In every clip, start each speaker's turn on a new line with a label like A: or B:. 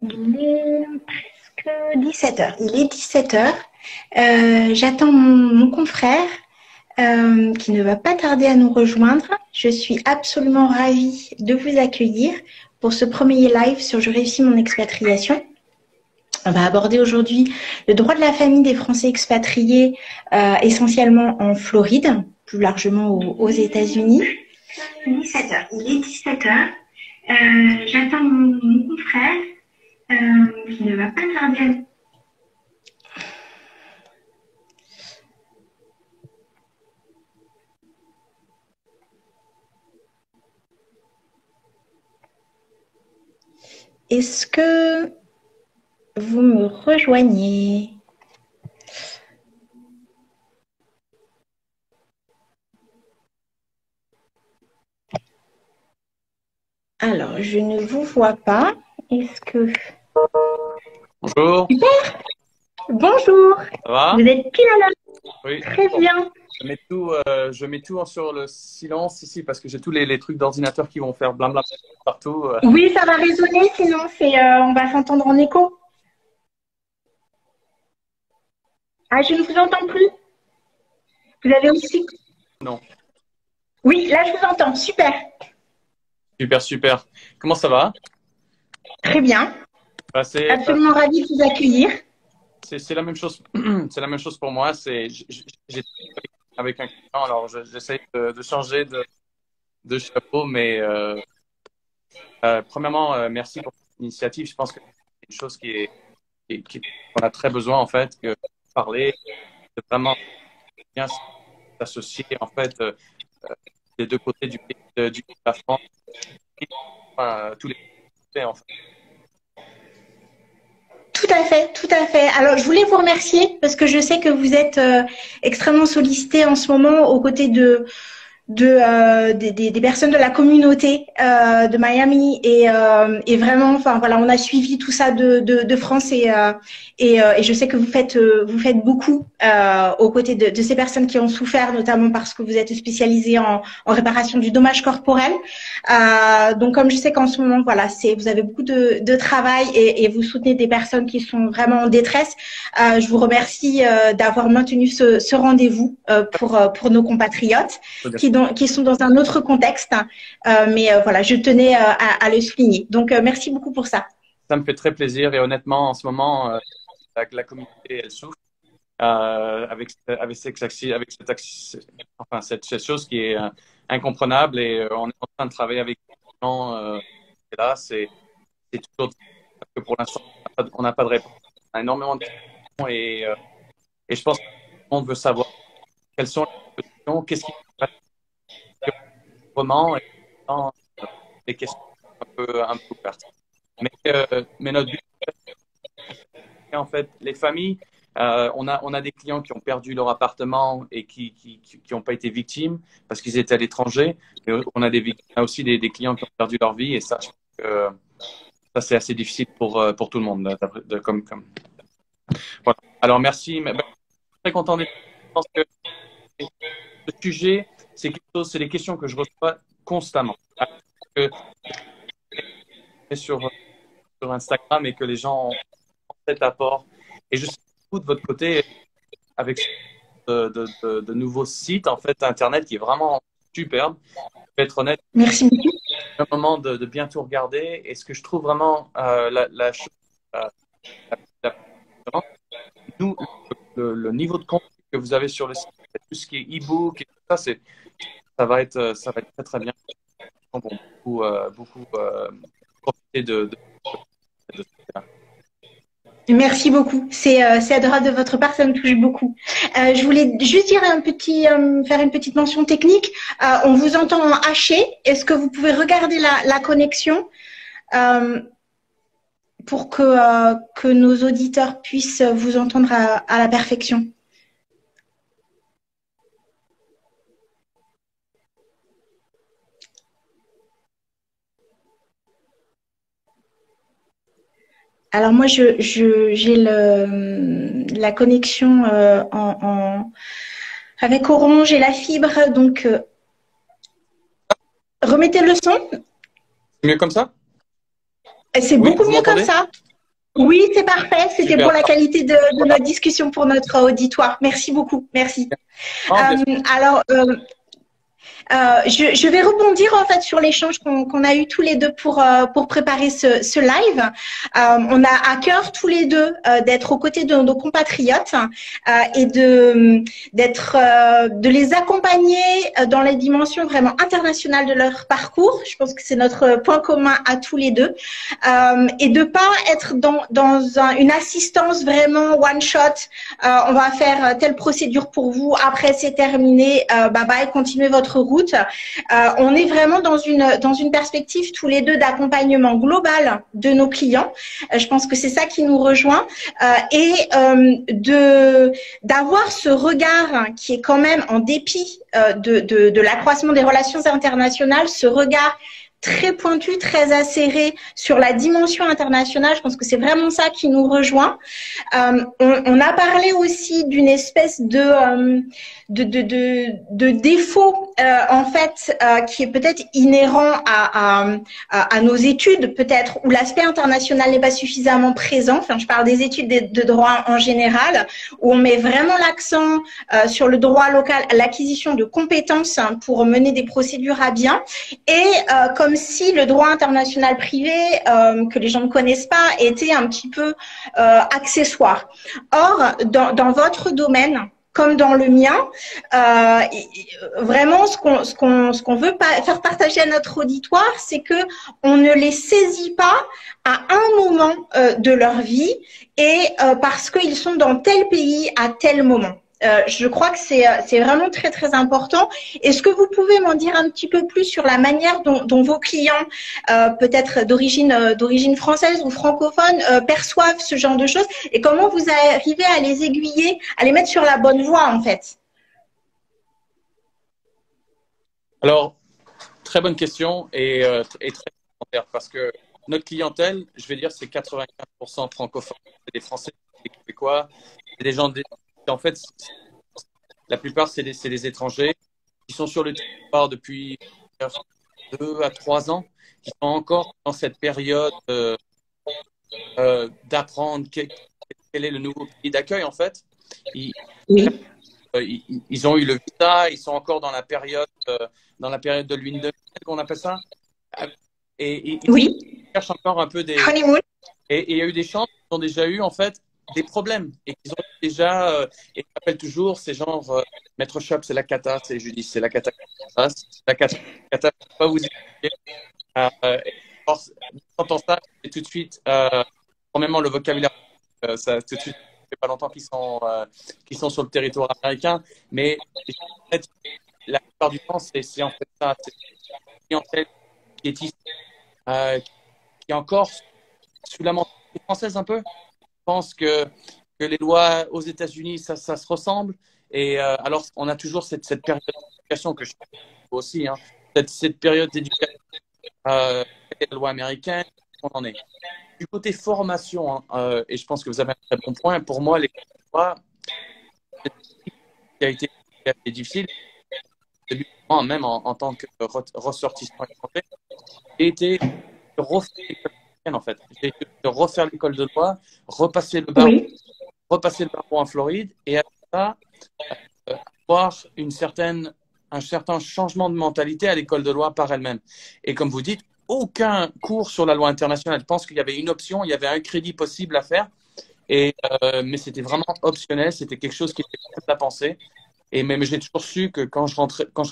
A: Il est presque 17h. Il est 17h. J'attends mon confrère qui ne va pas tarder à nous rejoindre. Je suis absolument ravie de vous accueillir pour ce premier live sur Je réussis mon expatriation. On va aborder aujourd'hui le droit de la famille des Français expatriés, essentiellement en Floride, plus largement aux États-Unis. Il est 17h. Il est 17h. J'attends mon confrère qui ne va pas tarder à... Est-ce que vous me rejoignez? Alors, je ne vous vois pas. Est-ce que...
B: Bonjour.
A: Super. Bonjour.
B: Ça va?
A: Vous êtes pile à l'heure.
B: Oui.
A: Très bien.
B: Je mets tout sur le silence ici parce que j'ai tous les trucs d'ordinateur qui vont faire blabla partout.
A: Oui, ça va résonner, sinon on va s'entendre en écho. Ah, je ne vous entends plus. Vous avez aussi...
B: Non.
A: Oui, là, je vous entends. Super.
B: Super, super. Comment ça va?
A: Très bien.
B: Bah,
A: Absolument ravie de vous accueillir.
B: c'est la même chose. C'est la même chose pour moi. J'ai avec un client, alors j'essaie de changer de chapeau, mais premièrement, merci pour l'initiative. Je pense que c'est une chose qu'on a très besoin en fait, que parler, de vraiment bien s'associer en fait des deux côtés du pays, de la France, tous les côtés en fait.
A: Tout à fait, tout à fait. Alors, je voulais vous remercier parce que je sais que vous êtes extrêmement sollicité en ce moment aux côtés des personnes de la communauté de Miami et vraiment, enfin voilà, on a suivi tout ça de France et je sais que vous faites beaucoup aux côtés de ces personnes qui ont souffert, notamment parce que vous êtes spécialisé en réparation du dommage corporel. Donc comme je sais qu'en ce moment, voilà, vous avez beaucoup de travail et vous soutenez des personnes qui sont vraiment en détresse. Je vous remercie d'avoir maintenu ce rendez-vous pour nos compatriotes qui sont dans un autre contexte. Mais voilà, je tenais à le souligner. Donc, merci beaucoup pour ça.
B: Ça me fait très plaisir et honnêtement, en ce moment, la communauté, elle souffre cette chose qui est incomprenable et on est en train de travailler avec les gens. Et là, c'est toujours difficile parce que pour l'instant, on n'a pas de réponse. On a énormément de questions et je pense que tout le monde veut savoir quelles sont les questions, qu'est-ce qui se passe vraiment et des questions un peu ouvertes. Mais notre but, en fait, les familles, on a des clients qui ont perdu leur appartement et qui n'ont pas été victimes parce qu'ils étaient à l'étranger. On a aussi des clients qui ont perdu leur vie et ça, je pense que ça c'est assez difficile pour tout le monde. Voilà. Alors merci. Je suis très content d'être. Je pense que ce sujet, c'est des questions que je reçois constamment. Sur Instagram et que les gens ont cet apport. Et je sais beaucoup de votre côté avec de nouveaux sites en fait internet qui est vraiment superbe. Je vais être honnête.
A: Merci beaucoup.
B: C'est un moment de bien tout regarder. Et ce que je trouve vraiment la chose, euh, la- la- nous, le niveau de contenu que vous avez sur le site, tout ce qui est e-book et tout ça, ça va être très très bien pour beaucoup profiter de ça.
A: Merci beaucoup. C'est adorable de votre part, ça me touche beaucoup. Je voulais juste dire faire une petite mention technique. On vous entend en haché. Est-ce que vous pouvez regarder la connexion pour que nos auditeurs puissent vous entendre à la perfection? Alors moi, j'ai la connexion avec Orange et la fibre, donc remettez le son.
B: C'est mieux comme ça?
A: C'est
B: Oui,
A: beaucoup
B: vous
A: mieux comme
B: m'entendez?
A: ça. Oui, c'est parfait. C'était
B: Super.
A: pour la qualité de notre discussion pour notre auditoire. Merci beaucoup. Merci. Alors, je vais rebondir en fait sur l'échange qu'on a eu tous les deux pour préparer ce live. On a à cœur tous les deux d'être aux côtés de nos compatriotes et de les accompagner dans les dimensions vraiment internationales de leur parcours. Je pense que c'est notre point commun à tous les deux et de pas être dans une assistance vraiment one shot. On va faire telle procédure pour vous. Après c'est terminé. Bye bye. Continuez votre route. On est vraiment dans une perspective tous les deux d'accompagnement global de nos clients. Je pense que c'est ça qui nous rejoint et d'avoir ce regard qui est quand même en dépit de l'accroissement des relations internationales, ce regard très pointu, très acéré sur la dimension internationale. Je pense que c'est vraiment ça qui nous rejoint. On a parlé aussi d'une espèce de défaut en fait qui est peut-être inhérent à nos études peut-être où l'aspect international n'est pas suffisamment présent. Enfin, je parle des études de droit en général où on met vraiment l'accent sur le droit local, l'acquisition de compétences pour mener des procédures à bien et comme si le droit international privé que les gens ne connaissent pas était un petit peu accessoire. Or, dans votre domaine comme dans le mien, vraiment ce qu'on veut faire partager à notre auditoire, c'est que on ne les saisit pas à un moment de leur vie et parce qu'ils sont dans tel pays à tel moment. Je crois que c'est vraiment très très important. Est-ce que vous pouvez m'en dire un petit peu plus sur la manière dont vos clients, peut-être d'origine française ou francophone, perçoivent ce genre de choses et comment vous arrivez à les aiguiller, à les mettre sur la bonne voie en fait?
B: Alors, très bonne question et très complémentaire parce que notre clientèle, je vais dire, c'est 95% francophone. C'est des Français, des Québécois, c'est des gens en fait, la plupart, c'est des étrangers qui sont sur le territoire depuis 2 à 3 ans, qui sont encore dans cette période d'apprendre quel est le nouveau pays d'accueil, en fait. Ils ont eu le visa, ils sont encore dans la période de l'huile de miel, qu'on appelle ça. Et ils cherchent encore un peu des… Et il y a eu des gens qui ont déjà eu, en fait, des problèmes et qu'ils ont déjà et ils appellent toujours ces genre Maître Shop, c'est la cata, je dis c'est la cata, la cata, je peux pas vous expliquer. Quand on ça, et tout de suite, premièrement le vocabulaire, ça tout de suite, ça fait pas longtemps qu'ils sont sur le territoire américain, mais en fait, la plupart du temps, c'est en fait ça, c'est une clientèle qui est ici, qui est encore sous la mentalité française un peu. Je pense que les lois aux États-Unis, ça se ressemble. Et alors, on a toujours cette période d'éducation que je fais aussi, hein, cette période d'éducation, la loi américaine, on en est. Du côté formation, hein, et je pense que vous avez un très bon point, pour moi, les lois, qui a été difficile, même en tant que ressortissant étranger, j'ai été refaire en fait. J'ai été refaire l'école de droit, repasser le barreau, en Floride et après ça, avoir un certain changement de mentalité à l'école de loi par elle-même. Et comme vous dites, aucun cours sur la loi internationale. Je pense qu'il y avait une option, il y avait un crédit possible à faire, mais c'était vraiment optionnel, c'était quelque chose qui était à penser. Et même j'ai toujours su que quand je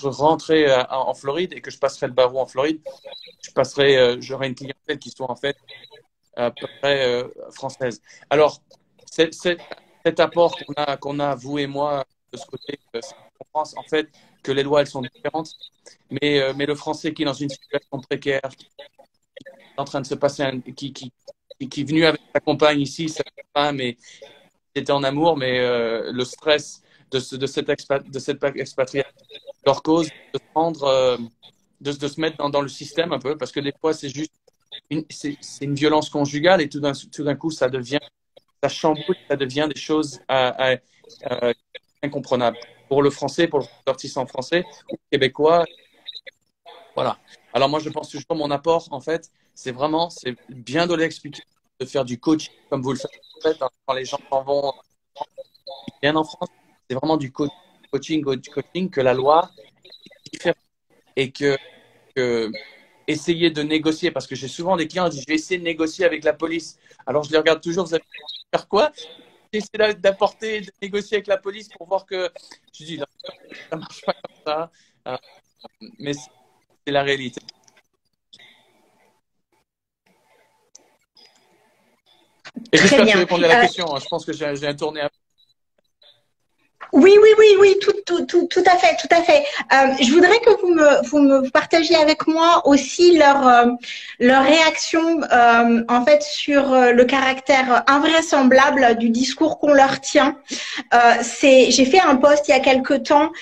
B: rentrais en Floride et que je passerais le barreau en Floride, j'aurais une clientèle qui soit en fait à peu près française. Alors, cet apport qu'on a, vous et moi, de ce côté, en France, en fait, que les lois, elles sont différentes, mais le français qui est dans une situation précaire, qui est en train de se passer, qui est venu avec sa compagne ici, sa femme, et était en amour, mais le stress de cette expatriation leur cause de prendre, de se mettre dans le système un peu, parce que des fois, c'est juste c'est une violence conjugale et tout d'un coup, ça chamboule, ça devient des choses incomprenable pour le français, pour le ressortissant français ou le québécois. Voilà. Alors moi, je pense toujours mon apport, en fait, c'est bien de l'expliquer de faire du coaching comme vous le faites en fait, hein, quand les gens s'en vont bien en France. C'est vraiment du coaching que la loi est différente et que essayer de négocier, parce que j'ai souvent des clients qui disent je vais essayer de négocier avec la police. Alors je les regarde toujours, vous allez faire quoi? J'essaie d'apporter, de négocier avec la police pour voir que je dis non, ça marche pas comme ça. Mais c'est la réalité. Et
A: Très
B: j'espère que j'ai
A: bien.
B: répondu à la question. Je pense que j'ai un tourné un peu.
A: Oui, tout à fait, tout à fait. Je voudrais que vous partagiez avec moi aussi leur réaction en fait sur le caractère invraisemblable du discours qu'on leur tient. J'ai fait un post il y a quelque temps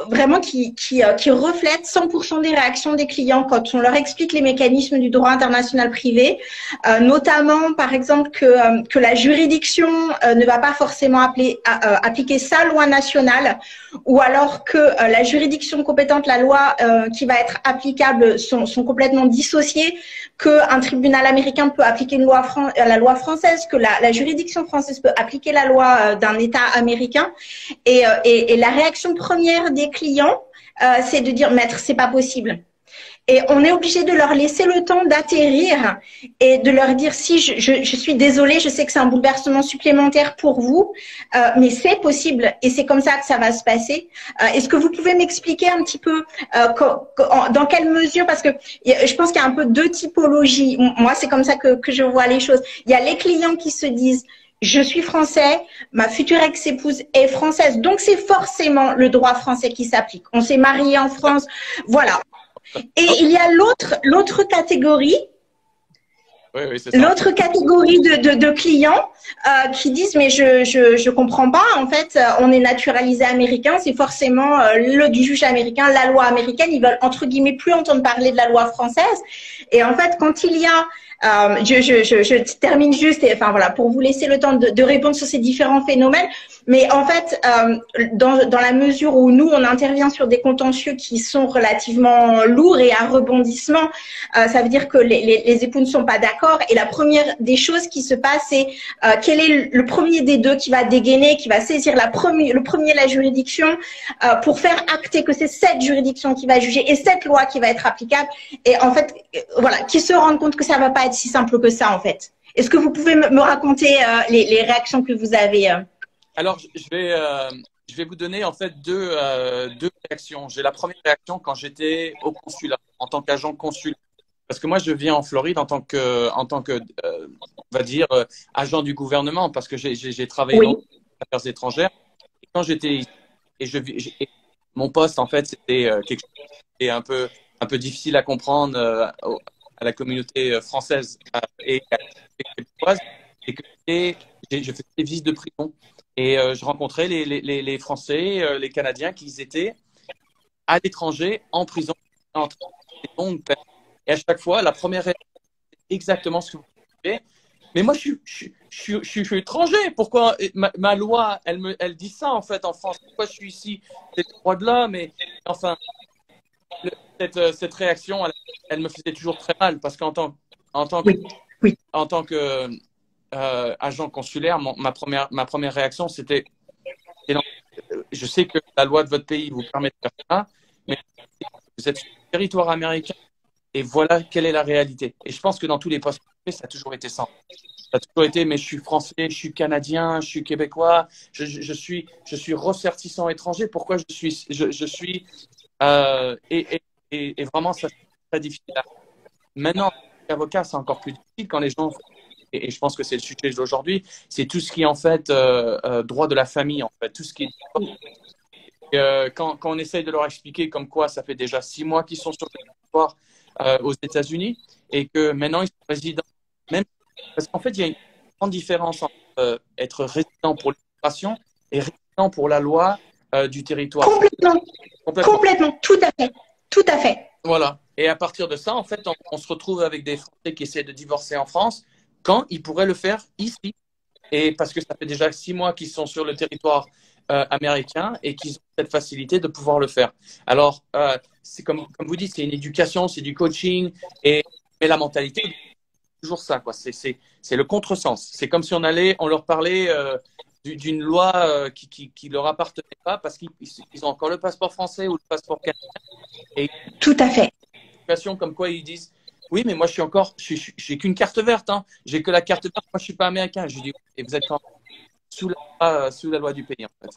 A: vraiment qui reflète 100% des réactions des clients quand on leur explique les mécanismes du droit international privé, notamment par exemple que la juridiction ne va pas forcément appliquer sa loi nationale, ou alors que la juridiction compétente, la loi qui va être applicable sont complètement dissociées, qu'un tribunal américain peut appliquer la loi française, que la juridiction française peut appliquer la loi d'un État américain. Et la réaction première des clients, c'est de dire, maître, c'est pas possible. Et on est obligé de leur laisser le temps d'atterrir et de leur dire si je suis désolée, je sais que c'est un bouleversement supplémentaire pour vous, mais c'est possible et c'est comme ça que ça va se passer. Est-ce que vous pouvez m'expliquer un petit peu dans quelle mesure, parce que je pense qu'il y a un peu deux typologies. Moi, c'est comme ça que je vois les choses. Il y a les clients qui se disent je suis français, ma future ex-épouse est française, donc c'est forcément le droit français qui s'applique. On s'est marié en France, voilà. Et il y a l'autre catégorie, l'autre catégorie de clients qui disent mais je comprends pas, en fait on est naturalisé américain, c'est forcément du juge américain, la loi américaine, ils veulent entre guillemets plus entendre parler de la loi française. Et en fait quand il y a je termine juste, et, enfin voilà, pour vous laisser le temps de répondre sur ces différents phénomènes. Mais en fait, dans la mesure où nous, on intervient sur des contentieux qui sont relativement lourds et à rebondissement, ça veut dire que les époux ne sont pas d'accord. Et la première des choses qui se passe, c'est quel est le premier des deux qui va dégainer, qui va saisir la juridiction pour faire acter que c'est cette juridiction qui va juger et cette loi qui va être applicable. Et en fait, voilà, qui se rendent compte que ça va pas être si simple que ça, en fait. Est-ce que vous pouvez me raconter les réactions que vous avez
B: Alors, je vais vous donner en fait deux réactions. J'ai la première réaction quand j'étais au consulat, en tant qu'agent consulaire. Parce que moi, je viens en Floride en tant que on va dire, agent du gouvernement, parce que j'ai travaillé dans les affaires étrangères. Et quand j'étais ici, mon poste, en fait, c'était quelque chose qui est un peu difficile à comprendre à la communauté française et québécoise, c'est que je faisais des visites de prison. Et je rencontrais les Français, les Canadiens qui étaient à l'étranger, en prison, en train de longues peines. Et à chaque fois, la première réaction, c'est exactement ce que vous faites. Mais moi, je suis étranger. Pourquoi ma loi, elle dit ça en fait en France? Pourquoi je suis ici? C'est le droit de l'homme. Mais enfin, cette réaction, elle me faisait toujours très mal parce qu'en tant que agent consulaire, ma première réaction, c'était je sais que la loi de votre pays vous permet de faire ça, mais vous êtes sur le territoire américain et voilà quelle est la réalité. Et je pense que dans tous les postes, ça a toujours été ça. Ça a toujours été, mais je suis français, je suis canadien, je suis québécois, je suis ressortissant étranger. Pourquoi je suis et vraiment, ça c'est très difficile. Maintenant, l'avocat, c'est encore plus difficile quand les gens et je pense que c'est le sujet d'aujourd'hui, c'est tout ce qui est en fait droit de la famille, en fait, tout ce qui est quand on essaye de leur expliquer comme quoi ça fait déjà 6 mois qu'ils sont sur le territoire aux États-Unis et que maintenant ils sont résidents, même parce qu'en fait il y a une grande différence entre être résident pour l'immigration et résident pour la loi du territoire.
A: Complètement, tout à fait.
B: Voilà. Et à partir de ça, en fait, on se retrouve avec des Français qui essaient de divorcer en France quand ils pourraient le faire ici. Et parce que ça fait déjà 6 mois qu'ils sont sur le territoire américain et qu'ils ont cette facilité de pouvoir le faire. Alors, c'est comme vous dites, c'est une éducation, c'est du coaching, mais la mentalité, toujours ça, quoi. C'est le contresens. C'est comme si on leur parlait d'une loi qui leur appartenait pas parce qu'ils ont encore le passeport français ou le passeport canadien. Et
A: Tout à fait.
B: situation comme quoi ils disent oui, mais moi j'ai qu'une carte verte, hein. J'ai que la carte verte, moi je suis pas américain. Je dis et vous êtes quand même sous la loi du pays, en fait.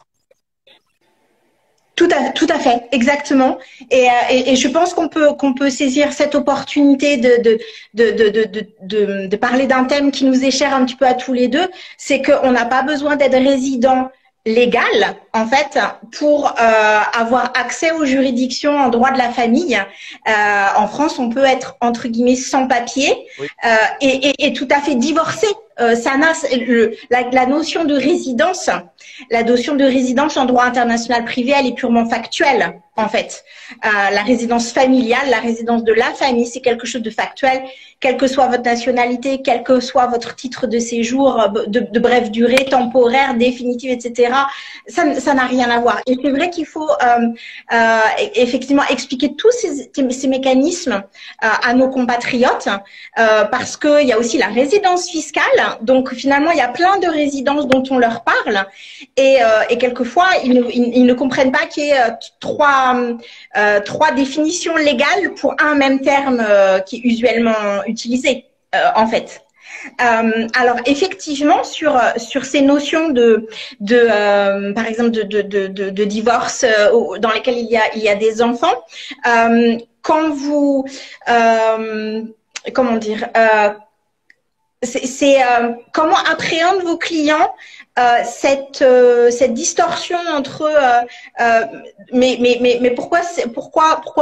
A: Tout à fait, exactement. Et je pense qu'on peut saisir cette opportunité de parler d'un thème qui nous est cher un petit peu à tous les deux. C'est qu'on n'a pas besoin d'être résident légal, en fait, pour avoir accès aux juridictions en droit de la famille. En France, on peut être, entre guillemets, sans papier
B: Oui.
A: Et tout à fait divorcé. La notion de résidence, la notion de résidence en droit international privé, elle est purement factuelle, en fait. La résidence familiale, la résidence de la famille, c'est quelque chose de factuel, quelle que soit votre nationalité, quel que soit votre titre de séjour de brève durée, temporaire, définitive, etc. Ça n'a rien à voir. Et c'est vrai qu'il faut effectivement expliquer tous ces mécanismes à nos compatriotes parce qu'il y a aussi la résidence fiscale. Donc finalement, il y a plein de résidences dont on leur parle et quelquefois, ils ne comprennent pas qu'il y ait trois définitions légales pour un même terme qui est usuellement utilisé, en fait. Alors effectivement sur ces notions par exemple de divorce dans lesquels il y a des enfants, quand vous comment dire comment appréhendent vos clients cette distorsion entre mais pourquoi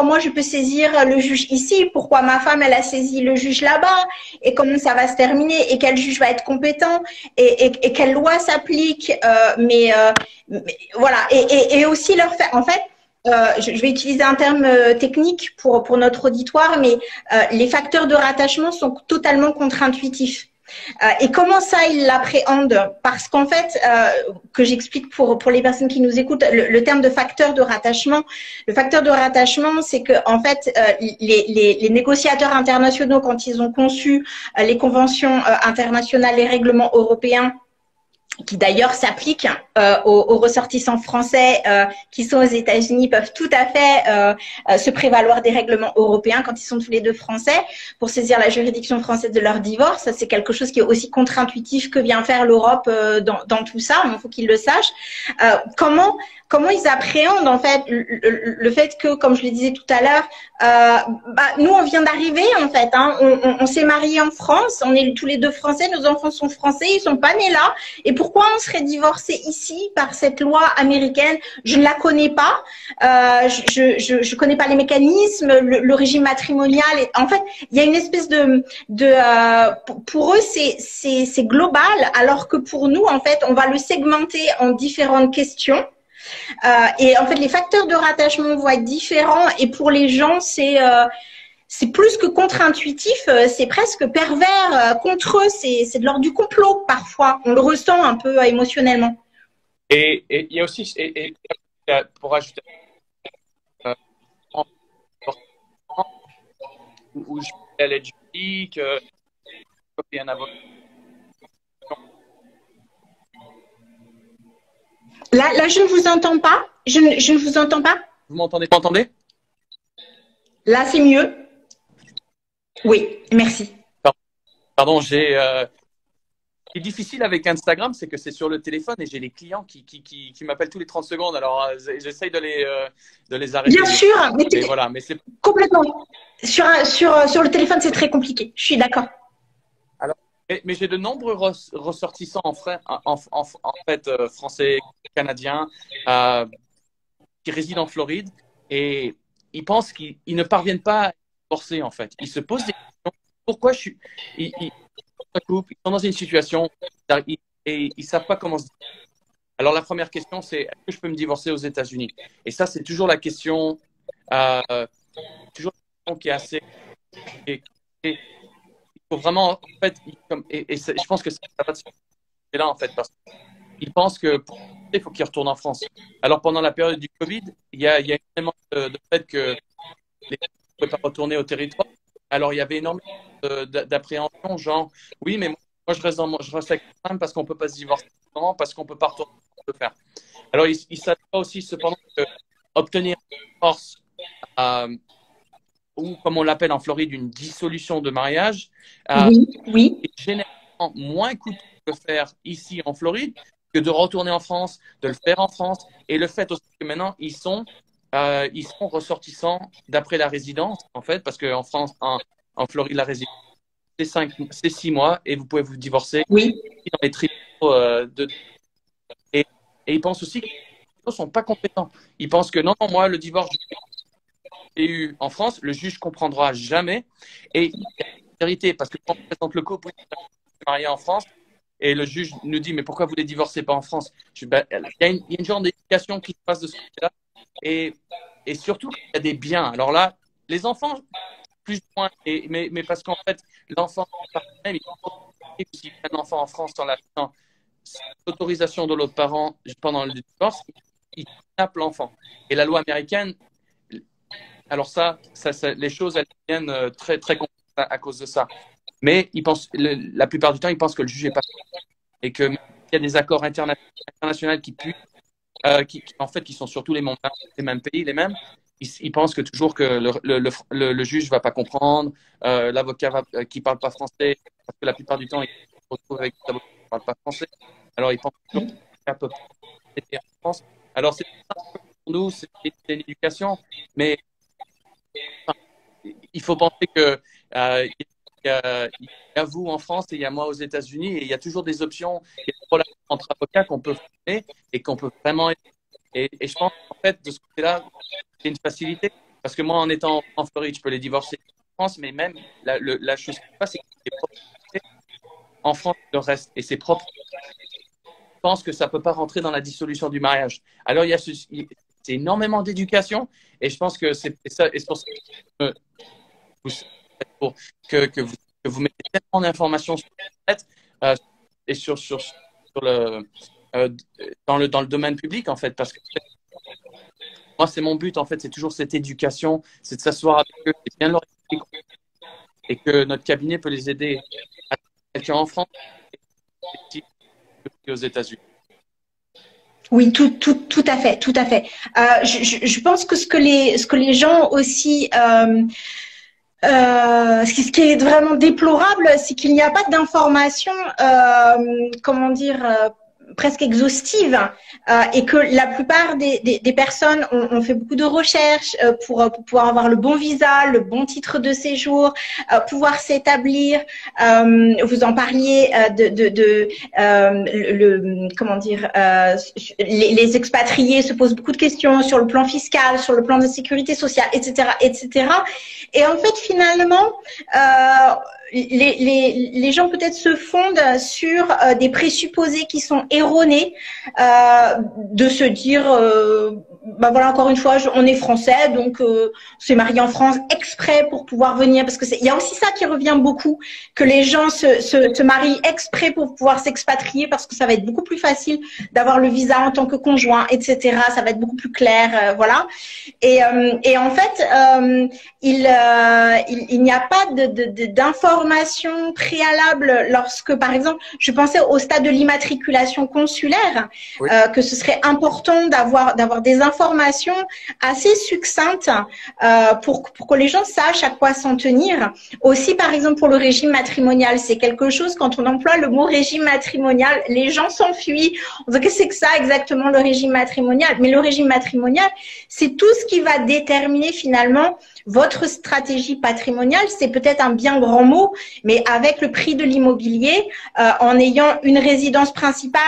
A: moi je peux saisir le juge ici, pourquoi ma femme elle a saisi le juge là-bas et comment ça va se terminer et quel juge va être compétent et quelle loi s'applique mais voilà et aussi leur faire en fait je vais utiliser un terme technique pour notre auditoire, mais les facteurs de rattachement sont totalement contre-intuitifs. Et comment ça, ils l'appréhendent? Parce qu'en fait, que j'explique pour les personnes qui nous écoutent, le terme de facteur de rattachement, le facteur de rattachement, c'est que en fait, les négociateurs internationaux, quand ils ont conçu les conventions internationales, les règlements européens, qui d'ailleurs s'appliquent aux ressortissants français qui sont aux États-Unis, peuvent tout à fait se prévaloir des règlements européens quand ils sont tous les deux français pour saisir la juridiction française de leur divorce. C'est quelque chose qui est aussi contre-intuitif que vient faire l'Europe dans tout ça, mais il faut qu'ils le sachent. Comment ils appréhendent en fait le fait que, comme je le disais tout à l'heure, nous on vient d'arriver en fait, hein, on s'est mariés en France, on est tous les deux français, nos enfants sont français, ils sont pas nés là. Et pourquoi on serait divorcé ici par cette loi américaine? Je ne la connais pas, je connais pas les mécanismes, le régime matrimonial. En fait, il y a une espèce pour eux c'est global, alors que pour nous en fait on va le segmenter en différentes questions. Et en fait, les facteurs de rattachement vont être différents et pour les gens, c'est plus que contre-intuitif, c'est presque pervers contre eux, c'est de l'ordre du complot parfois. On le ressent un peu émotionnellement.
B: Et il y a aussi, pour ajouter, où je suis à l'aide juridique, il y a un avocat.
A: Là, je ne vous entends pas. Je ne vous entends pas.
B: Vous m'entendez?
A: Là, c'est mieux. Oui, merci.
B: Pardon, ce qui est difficile avec Instagram, c'est que c'est sur le téléphone et j'ai les clients qui m'appellent tous les 30 secondes. Alors, j'essaye de les arrêter.
A: Bien sûr,
B: mais voilà, mais c'est
A: complètement. Sur le téléphone, c'est très compliqué. Je suis d'accord.
B: Mais j'ai de nombreux ressortissants en fait français, canadiens, qui résident en Floride et ils pensent qu'ils ne parviennent pas à divorcer en fait. Ils se posent des questions. Pourquoi ils sont dans une situation et ils savent pas comment se divorcer. Alors la première question c'est est-ce que je peux me divorcer aux États-Unis? Et ça c'est toujours la question, qui est assez faut vraiment, en fait, je pense que ça va se faire là, en fait, parce qu'ils pensent que pour il faut qu'ils retournent en France. Alors, pendant la période du Covid, il y a énormément de fait que les gens ne pouvaient pas retourner au territoire. alors il y avait énormément d'appréhension, genre, oui, mais moi je reste avec ma femme parce qu'on peut pas se divorcer, parce qu'on peut pas retourner le faire. Alors, il savent pas aussi, cependant, que obtenir une force, ou comme on l'appelle en Floride, une dissolution de mariage,
A: Oui, oui.
B: est généralement moins coûteux de faire ici en Floride que de retourner en France, de le faire en France. Et le fait aussi que maintenant, ils sont ressortissants d'après la résidence, en fait, parce qu'en France, en Floride, la résidence, c'est 6 mois et vous pouvez vous divorcer
A: Oui.
B: dans les tribunaux et, et ils pensent aussi que les tribunaux ne sont pas compétents. Ils pensent que non, moi, le divorce que j'ai eu en France, le juge comprendra jamais. Et il y a une vérité, parce que quand on présente le couple, oui, je suis marié en France, et le juge nous dit, mais pourquoi vous ne les divorcez pas en France? Ben, il y a une genre d'éducation qui se passe de ce côté-là. Et surtout, il y a des biens. Alors là, les enfants, plus ou moins, mais parce qu'en fait, l'enfant, même, si un enfant en France sans l'autorisation de l'autre parent pendant le divorce, il kidnappe l'enfant. Et la loi américaine, alors les choses, elles deviennent très, très complexes à cause de ça. Mais la plupart du temps, ils pensent que le juge n'est pas et qu'il y a des accords internationaux en fait, qui sont sur tous les mêmes pays, les mêmes. Ils pensent que toujours que le juge ne va pas comprendre, l'avocat qui ne parle pas français, parce que la plupart du temps, ils se retrouvent avec des avocats qui ne parlent pas français. Alors, ils pensent toujours qu'à peu près en France. Alors, c'est pour nous, c'est une éducation, mais enfin, il faut penser que il y a vous en France et il y a moi aux États-Unis et il y a toujours des options, il y a des relations entre avocats qu'on peut former et qu'on peut vraiment aider. Et je pense qu'en fait, de ce côté-là, c'est une facilité. Parce que moi, en étant en Floride, je peux les divorcer en France, mais même la chose qui se passe, c'est que c'est propres en France, le reste, et c'est propre. Je pense que ça ne peut pas rentrer dans la dissolution du mariage. Alors, c'est énormément d'éducation, et je pense que c'est ça, et c'est pour ça que vous mettez tellement d'informations sur le net et dans le domaine public, en fait, parce que moi, c'est mon but, en fait, c'est toujours cette éducation, c'est de s'asseoir avec eux et bien leur expliquer et que notre cabinet peut les aider à quelqu'un en France et aux États-Unis.
A: Oui, tout à fait, tout à fait. Je pense que ce que les gens aussi, ce qui est vraiment déplorable, c'est qu'il n'y a pas d'informations, comment dire, presque exhaustive et que la plupart des personnes ont fait beaucoup de recherches pour pouvoir avoir le bon visa, le bon titre de séjour, pouvoir s'établir. Vous en parliez comment dire, les expatriés se posent beaucoup de questions sur le plan fiscal, sur le plan de sécurité sociale, etc., etc. Et en fait, finalement, les gens peut-être se fondent sur des présupposés qui sont erronés, de se dire, bah voilà, encore une fois, on est français, donc on s'est marié en France exprès pour pouvoir venir, parce que il y a aussi ça qui revient beaucoup, que les gens se marient exprès pour pouvoir s'expatrier, parce que ça va être beaucoup plus facile d'avoir le visa en tant que conjoint, etc. Ça va être beaucoup plus clair, voilà. Et en fait, il n'y a pas d'information préalable lorsque, par exemple, je pensais au stade de l'immatriculation consulaire, oui. Que ce serait important d'avoir des informations assez succinctes pour que les gens sachent à quoi s'en tenir. Aussi, par exemple, pour le régime matrimonial, c'est quelque chose, quand on emploie le mot régime matrimonial, les gens s'enfuient. On dit, qu'est-ce que c'est que ça exactement, le régime matrimonial? Mais le régime matrimonial, c'est tout ce qui va déterminer finalement votre stratégie patrimoniale. C'est peut-être un bien grand mot, mais avec le prix de l'immobilier, en ayant une résidence principale,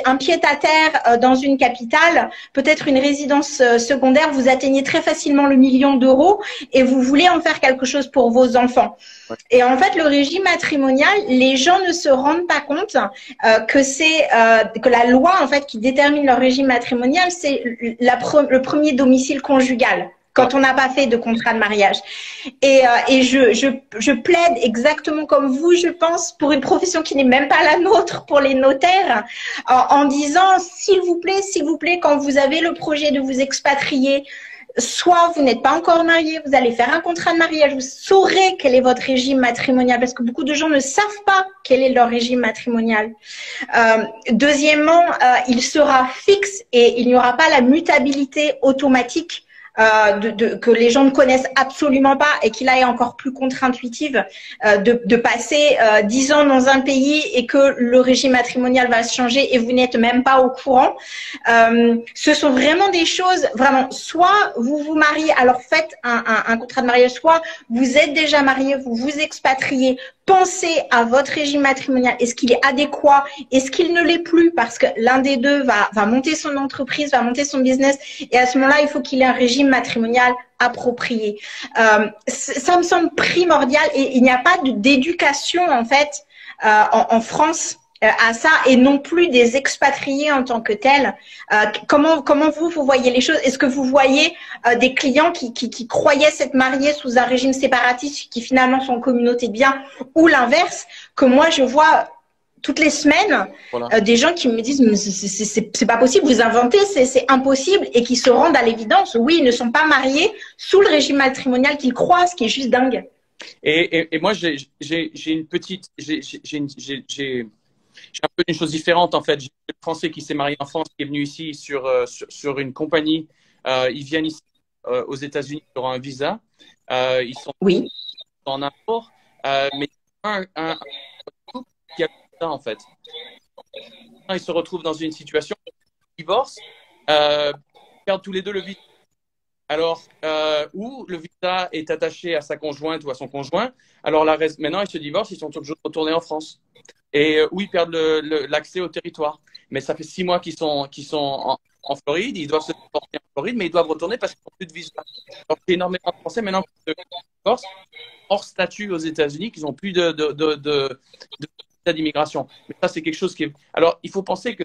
A: un pied-à-terre dans une capitale, peut-être une résidence secondaire, vous atteignez très facilement le 1 million d'euros et vous voulez en faire quelque chose pour vos enfants. Ouais. Et en fait, le régime matrimonial, les gens ne se rendent pas compte que c'est que la loi en fait qui détermine leur régime matrimonial, c'est le premier domicile conjugal, quand on n'a pas fait de contrat de mariage. Et je plaide exactement comme vous, je pense, pour une profession qui n'est même pas la nôtre, pour les notaires, en disant, s'il vous plaît, quand vous avez le projet de vous expatrier, soit vous n'êtes pas encore marié, vous allez faire un contrat de mariage, vous saurez quel est votre régime matrimonial, parce que beaucoup de gens ne savent pas quel est leur régime matrimonial. Deuxièmement, il sera fixe et il n'y aura pas la mutabilité automatique que les gens ne connaissent absolument pas et qui là est encore plus contre-intuitive de passer 10 ans dans un pays et que le régime matrimonial va se changer et vous n'êtes même pas au courant. Ce sont vraiment des choses, vraiment, soit vous vous mariez, alors faites un contrat de mariage, soit vous êtes déjà marié, vous vous expatriez, pensez à votre régime matrimonial. Est-ce qu'il est adéquat? Est-ce qu'il ne l'est plus? Parce que l'un des deux va monter son entreprise, va monter son business. Et à ce moment-là, il faut qu'il ait un régime matrimonial approprié. Ça me semble primordial et il n'y a pas d'éducation, en fait, en France à ça et non plus des expatriés en tant que tels. Comment vous voyez les choses? Est-ce que vous voyez des clients qui croyaient s'être mariés sous un régime séparatiste qui finalement sont en communauté de biens ou l'inverse que moi je vois toutes les semaines
B: Voilà.
A: des gens qui me disent c'est pas possible, vous inventez, c'est impossible et qui se rendent à l'évidence. Oui, ils ne sont pas mariés sous le régime matrimonial qu'ils croient, ce qui est juste dingue.
B: Et moi, j'ai un peu une chose différente en fait. J'ai un Français qui s'est marié en France, qui est venu ici sur une compagnie. Ils viennent ici aux États-Unis pour un visa. Ils sont
A: Oui.
B: en import, mais un couple qui a ça en fait. Ils se retrouvent dans une situation de divorce, perdent tous les deux le visa. Alors, où le visa est attaché à sa conjointe ou à son conjoint, alors maintenant ils se divorcent, ils sont toujours retournés en France. Et où ils perdent l'accès au territoire. Mais ça fait 6 mois qu'ils sont en Floride, ils doivent se divorcer en Floride, mais ils doivent retourner parce qu'ils n'ont plus de visa. Alors, il y a énormément de Français maintenant qui se divorcent hors statut aux États-Unis, qui n'ont plus de visa d'immigration. Mais ça, c'est quelque chose qui est… Alors, il faut penser que,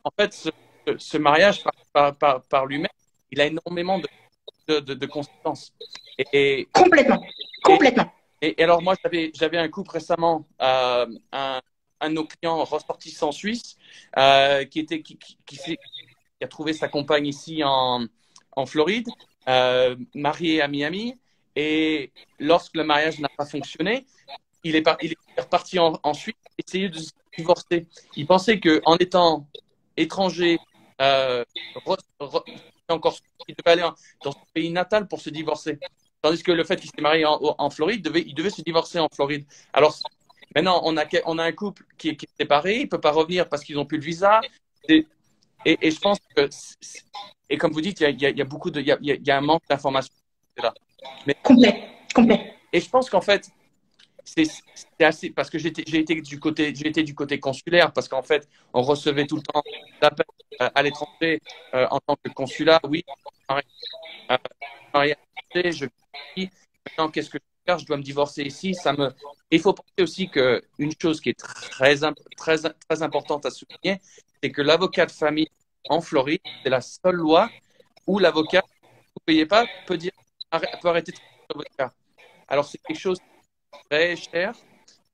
B: en fait, ce mariage par lui-même, il a énormément de conséquences.
A: Complètement. Complètement.
B: Et alors, moi, j'avais un couple récemment, un de nos clients ressortissant suisse, qui a trouvé sa compagne ici en Floride, marié à Miami. Et lorsque le mariage n'a pas fonctionné, il est reparti en Suisse, essayer de se divorcer. Il pensait qu'en étant étranger, encore, il devait aller dans son pays natal pour se divorcer. Tandis que le fait qu'il s'est marié en Floride, il devait se divorcer en Floride. Alors, maintenant, on a un couple qui est séparé, il ne peut pas revenir parce qu'ils n'ont plus le visa. Et je pense que, et comme vous dites, il y a un manque d'informations là. Mais,
A: Complet.
B: Et je pense qu'en fait, c'est assez, parce que j'ai été du côté consulaire, parce qu'en fait, on recevait tout le temps d'appels à l'étranger en tant que consulat. Oui, je dis, maintenant, qu'est-ce que je vais faire? Je dois me divorcer ici. Il faut penser aussi qu'une chose qui est très importante à souligner, c'est que l'avocat de famille en Floride, c'est la seule loi où l'avocat, vous ne payez pas, peut arrêter de travailler sur votre cas. Alors, c'est quelque chose de très cher.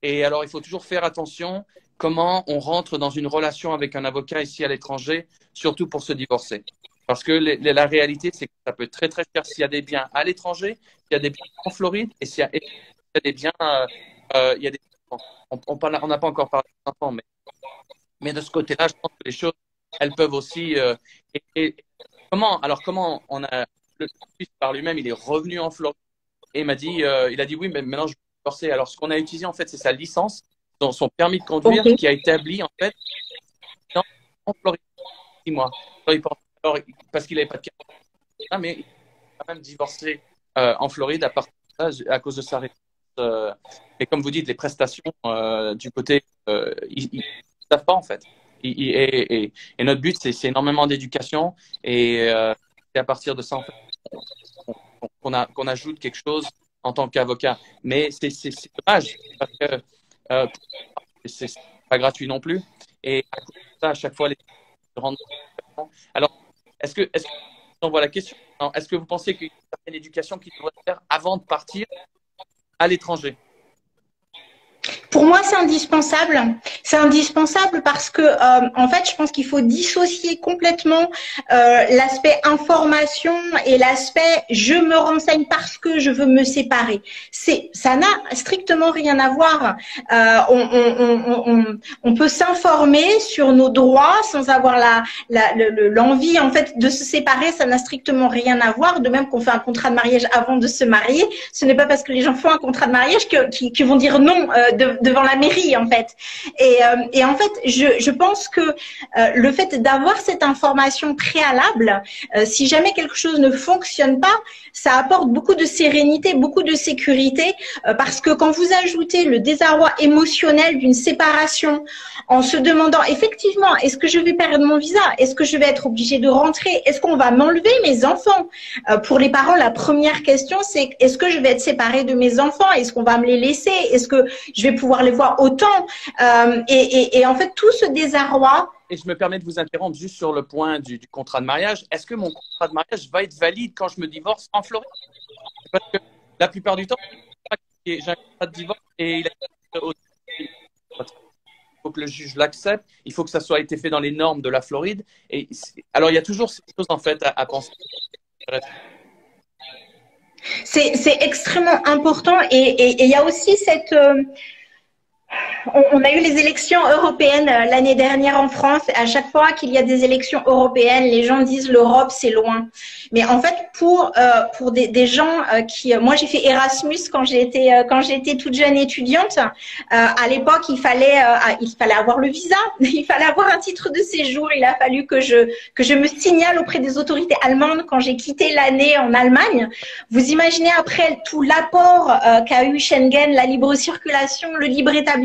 B: Et alors, il faut toujours faire attention comment on rentre dans une relation avec un avocat ici à l'étranger, surtout pour se divorcer. Parce que la réalité, c'est que ça peut être très, très cher s'il y a des biens à l'étranger, s'il y a des biens en Floride et s'il y a des biens, il y a des enfants. On n'a pas encore parlé des enfants, mais de ce côté-là, je pense que les choses, elles peuvent aussi… comment on a… Le Suisse par lui-même, il est revenu en Floride et il a dit oui, mais maintenant je vais divorcer. Alors, ce qu'on a utilisé, en fait, c'est sa licence, son permis de conduire qui a établi, en fait, en Floride, 6 mois. Alors, parce qu'il n'avait pas de carte, mais il a quand même divorcé en Floride à cause de sa réponse. Et comme vous dites, les prestations du côté, ils ne savent pas en fait. Et notre but, c'est énormément d'éducation et c'est à partir de ça en fait, qu'on ajoute quelque chose en tant qu'avocat. Mais c'est dommage parce que c'est pas gratuit non plus. Et à cause de ça, à chaque fois, les gens se rendent. Alors, est-ce que on voit la question, est-ce que vous pensez qu'il y a une certaine éducation qui doit se faire avant de partir à l'étranger?
A: Pour moi, c'est indispensable. C'est indispensable parce que, en fait, je pense qu'il faut dissocier complètement l'aspect information et l'aspect je me renseigne parce que je veux me séparer. Ça n'a strictement rien à voir. On peut s'informer sur nos droits sans avoir l'envie, en fait, de se séparer. Ça n'a strictement rien à voir. De même qu'on fait un contrat de mariage avant de se marier, ce n'est pas parce que les gens font un contrat de mariage qu'ils vont dire non devant la mairie, en fait. Et en fait, je pense que le fait d'avoir cette information préalable, si jamais quelque chose ne fonctionne pas, ça apporte beaucoup de sérénité, beaucoup de sécurité, parce que quand vous ajoutez le désarroi émotionnel d'une séparation, en se demandant effectivement, est-ce que je vais perdre mon visa? Est-ce que je vais être obligée de rentrer? Est-ce qu'on va m'enlever mes enfants? Pour les parents, la première question, c'est est-ce que je vais être séparée de mes enfants? Est-ce qu'on va me les laisser? Est-ce que je vais pouvoir les voir autant? Et en fait, tout ce désarroi.
B: Et je me permets de vous interrompre juste sur le point du contrat de mariage. Est-ce que mon contrat de mariage va être valide quand je me divorce en Floride? Parce que la plupart du temps, j'ai un contrat de divorce et il faut que le juge l'accepte. Il faut que ça soit été fait dans les normes de la Floride. Et alors, il y a toujours ces choses en fait à penser.
A: C'est extrêmement important et il y a aussi cette… On a eu les élections européennes l'année dernière en France. À chaque fois qu'il y a des élections européennes, les gens disent l'Europe c'est loin. Mais en fait, pour des gens qui, moi j'ai fait Erasmus quand j'étais toute jeune étudiante. À l'époque, il fallait avoir le visa, il fallait avoir un titre de séjour. Il a fallu que je me signale auprès des autorités allemandes quand j'ai quitté l'année en Allemagne. Vous imaginez après tout l'apport qu'a eu Schengen, la libre circulation, le libre établissement,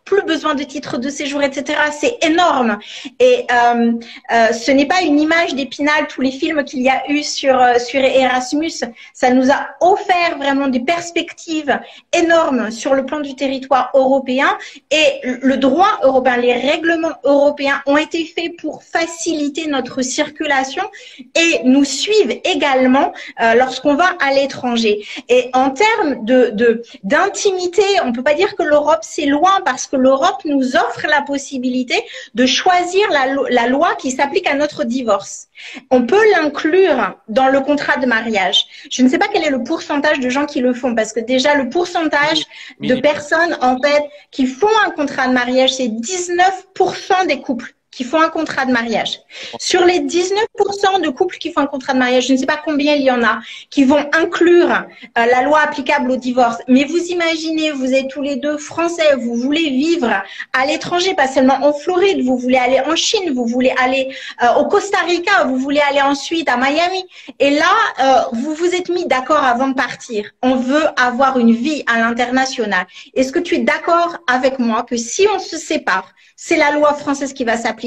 A: plus besoin de titre de séjour, etc. C'est énorme. Et ce n'est pas une image d'Épinal, tous les films qu'il y a eu sur Erasmus. Ça nous a offert vraiment des perspectives énormes sur le plan du territoire européen. Et le droit européen, les règlements européens ont été faits pour faciliter notre circulation et nous suivent également lorsqu'on va à l'étranger. Et en termes d'intimité, on peut pas dire que l'Europe c'est loin parce que l'Europe nous offre la possibilité de choisir la loi qui s'applique à notre divorce. On peut l'inclure dans le contrat de mariage. Je ne sais pas quel est le pourcentage de gens qui le font parce que déjà le pourcentage de personnes en fait qui font un contrat de mariage, c'est 19% des couples qui font un contrat de mariage. Sur les 19% de couples qui font un contrat de mariage, je ne sais pas combien il y en a, qui vont inclure la loi applicable au divorce. Mais vous imaginez, vous êtes tous les deux français, vous voulez vivre à l'étranger, pas seulement en Floride, vous voulez aller en Chine, vous voulez aller au Costa Rica, vous voulez aller ensuite à Miami. Et là, vous vous êtes mis d'accord avant de partir. On veut avoir une vie à l'international. Est-ce que tu es d'accord avec moi que si on se sépare, c'est la loi française qui va s'appliquer?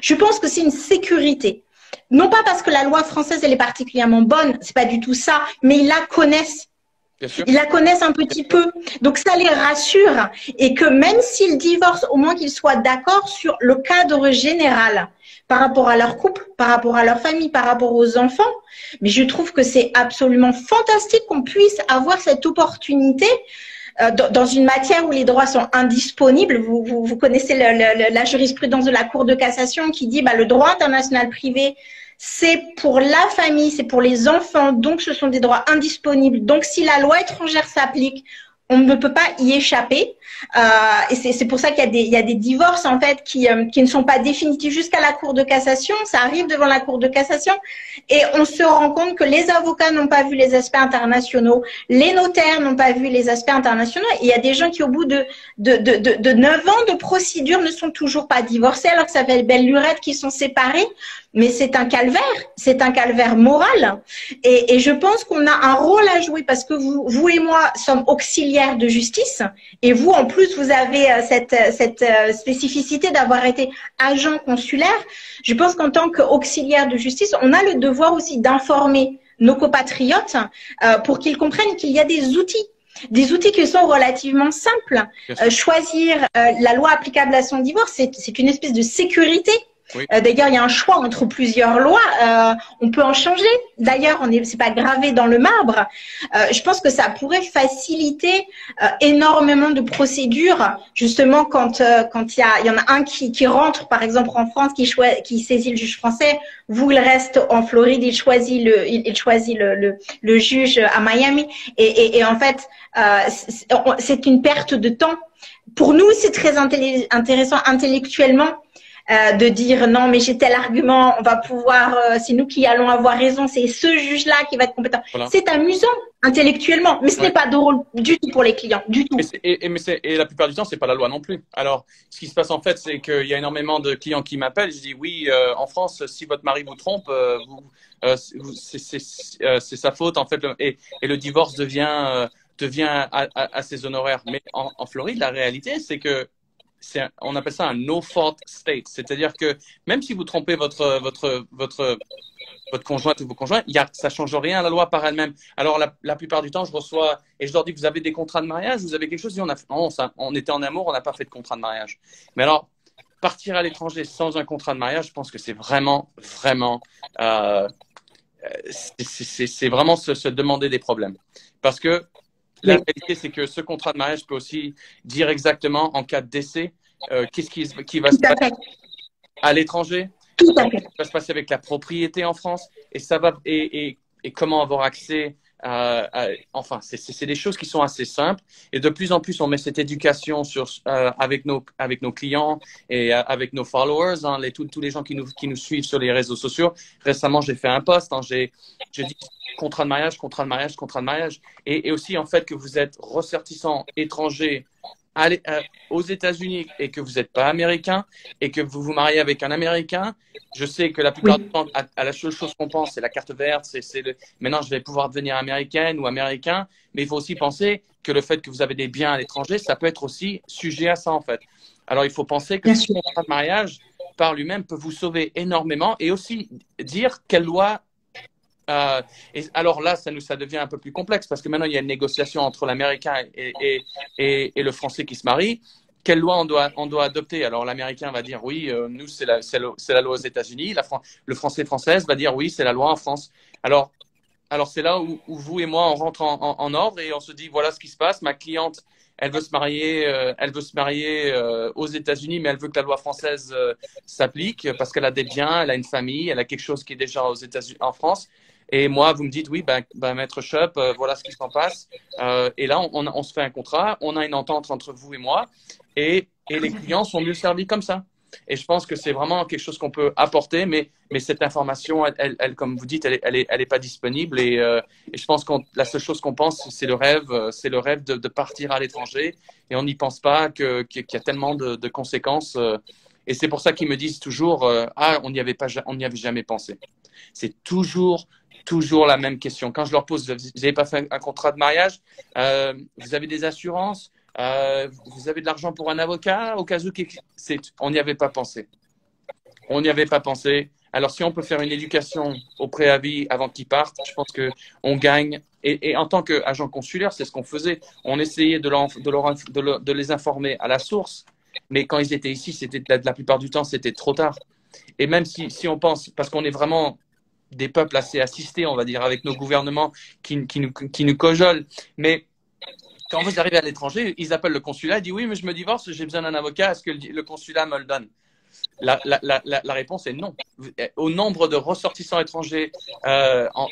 A: Je pense que c'est une sécurité. Non pas parce que la loi française elle est particulièrement bonne, c'est pas du tout ça, mais ils la connaissent. Ils la connaissent un petit peu. Donc ça les rassure. Et que même s'ils divorcent, au moins qu'ils soient d'accord sur le cadre général par rapport à leur couple, par rapport à leur famille, par rapport aux enfants. Mais je trouve que c'est absolument fantastique qu'on puisse avoir cette opportunité dans une matière où les droits sont indisponibles. Vous connaissez la jurisprudence de la Cour de cassation qui dit le droit international privé, c'est pour la famille, c'est pour les enfants, donc ce sont des droits indisponibles. Donc si la loi étrangère s'applique, on ne peut pas y échapper. Et c'est pour ça qu'il y a des divorces en fait qui ne sont pas définitifs jusqu'à la Cour de cassation. Ça arrive devant la Cour de cassation et on se rend compte que les avocats n'ont pas vu les aspects internationaux, les notaires n'ont pas vu les aspects internationaux. Et il y a des gens qui au bout de 9 ans de procédure ne sont toujours pas divorcés alors que ça fait belle lurette qu'ils sont séparés. Mais c'est un calvaire moral. Et je pense qu'on a un rôle à jouer parce que vous et moi sommes auxiliaires de justice et vous, en plus, vous avez cette spécificité d'avoir été agent consulaire. Je pense qu'en tant qu'auxiliaire de justice, on a le devoir aussi d'informer nos compatriotes pour qu'ils comprennent qu'il y a des outils qui sont relativement simples. Choisir la loi applicable à son divorce, c'est une espèce de sécurité.
B: Oui.
A: D'ailleurs, il y a un choix entre plusieurs lois. On peut en changer. D'ailleurs, c'est pas gravé dans le marbre. Je pense que ça pourrait faciliter énormément de procédures, justement quand il y en a un qui rentre, par exemple en France, qui saisit le juge français. Vous, il reste en Floride, il choisit le juge à Miami. Et en fait, c'est une perte de temps. Pour nous, c'est très intéressant intellectuellement de dire non, mais j'ai tel argument, on va pouvoir, c'est nous qui allons avoir raison, c'est ce juge-là qui va être compétent.
B: Voilà.
A: C'est amusant intellectuellement, mais ce n'est pas drôle du tout pour les clients, du tout.
B: Et la plupart du temps, c'est pas la loi non plus. Alors, ce qui se passe en fait, c'est qu'il y a énormément de clients qui m'appellent. Je dis oui, en France, si votre mari vous trompe, c'est sa faute en fait, et le divorce devient à ses honoraires. Mais en Floride, la réalité, c'est que on appelle ça un no-fault state. C'est-à-dire que même si vous trompez votre conjointe ou vos conjoints, ça change rien à la loi par elle-même. Alors, la plupart du temps, je reçois et je leur dis, vous avez des contrats de mariage, vous avez quelque chose? On était en amour, on n'a pas fait de contrat de mariage. Mais alors, partir à l'étranger sans un contrat de mariage, je pense que c'est vraiment, vraiment, c'est vraiment se demander des problèmes. Parce que la réalité, c'est que ce contrat de mariage peut aussi dire exactement, en cas de décès, qu'est-ce qui va se passer à l'étranger, qu'est-ce qui va se passer avec la propriété en France, et comment avoir accès enfin, c'est des choses qui sont assez simples. Et de plus en plus, on met cette éducation avec nos clients et avec nos followers, hein, tous les gens qui nous suivent sur les réseaux sociaux. Récemment, j'ai fait un post, hein, j'ai dit contrat de mariage, contrat de mariage, contrat de mariage. Et aussi, en fait, que vous êtes ressortissant étranger aux États-Unis et que vous n'êtes pas américain et que vous vous mariez avec un Américain, je sais que la plupart du temps, à la seule chose qu'on pense, c'est la carte verte, maintenant je vais pouvoir devenir américaine ou américain, mais il faut aussi penser que le fait que vous avez des biens à l'étranger, ça peut être aussi sujet à ça en fait. Alors il faut penser que ce contrat de mariage par lui-même peut vous sauver énormément et aussi dire quelle loi. Et alors là, ça devient un peu plus complexe parce que maintenant, il y a une négociation entre l'Américain et le Français qui se marient. Quelle loi on doit adopter? Alors l'Américain va dire oui, nous, c'est la loi aux États-Unis. Le Française va dire oui, c'est la loi en France. Alors c'est là où vous et moi, on rentre en ordre et on se dit voilà ce qui se passe. Ma cliente, elle veut se marier aux États-Unis, mais elle veut que la loi française s'applique parce qu'elle a des biens, elle a une famille, elle a quelque chose qui est déjà aux États-Unis, en France. Et moi, vous me dites, oui, Maître Shop, voilà ce qui s'en passe. Et là, on se fait un contrat, on a une entente entre vous et moi, et les clients sont mieux servis comme ça. Et je pense que c'est vraiment quelque chose qu'on peut apporter, mais cette information, elle, comme vous dites, elle est pas disponible. Et je pense que la seule chose qu'on pense, c'est le rêve de partir à l'étranger. Et on n'y pense pas qu'il y a tellement de conséquences. Et c'est pour ça qu'ils me disent toujours, on n'y avait jamais pensé. C'est toujours la même question. Quand je leur pose, vous n'avez pas fait un contrat de mariage, vous avez des assurances, vous avez de l'argent pour un avocat, au cas où on n'y avait pas pensé. On n'y avait pas pensé. Alors, si on peut faire une éducation au préavis avant qu'ils partent, je pense qu'on gagne. Et en tant qu'agent consulaire, c'est ce qu'on faisait. On essayait de les informer à la source. Mais quand ils étaient ici, la plupart du temps, c'était trop tard. Et même si on pense, parce qu'on est vraiment des peuples assez assistés, on va dire, avec nos gouvernements qui nous cajolent. Mais quand vous arrivez à l'étranger, ils appellent le consulat, ils disent oui, mais je me divorce, j'ai besoin d'un avocat, est-ce que le consulat me le donne? La réponse est non. Au nombre de ressortissants étrangers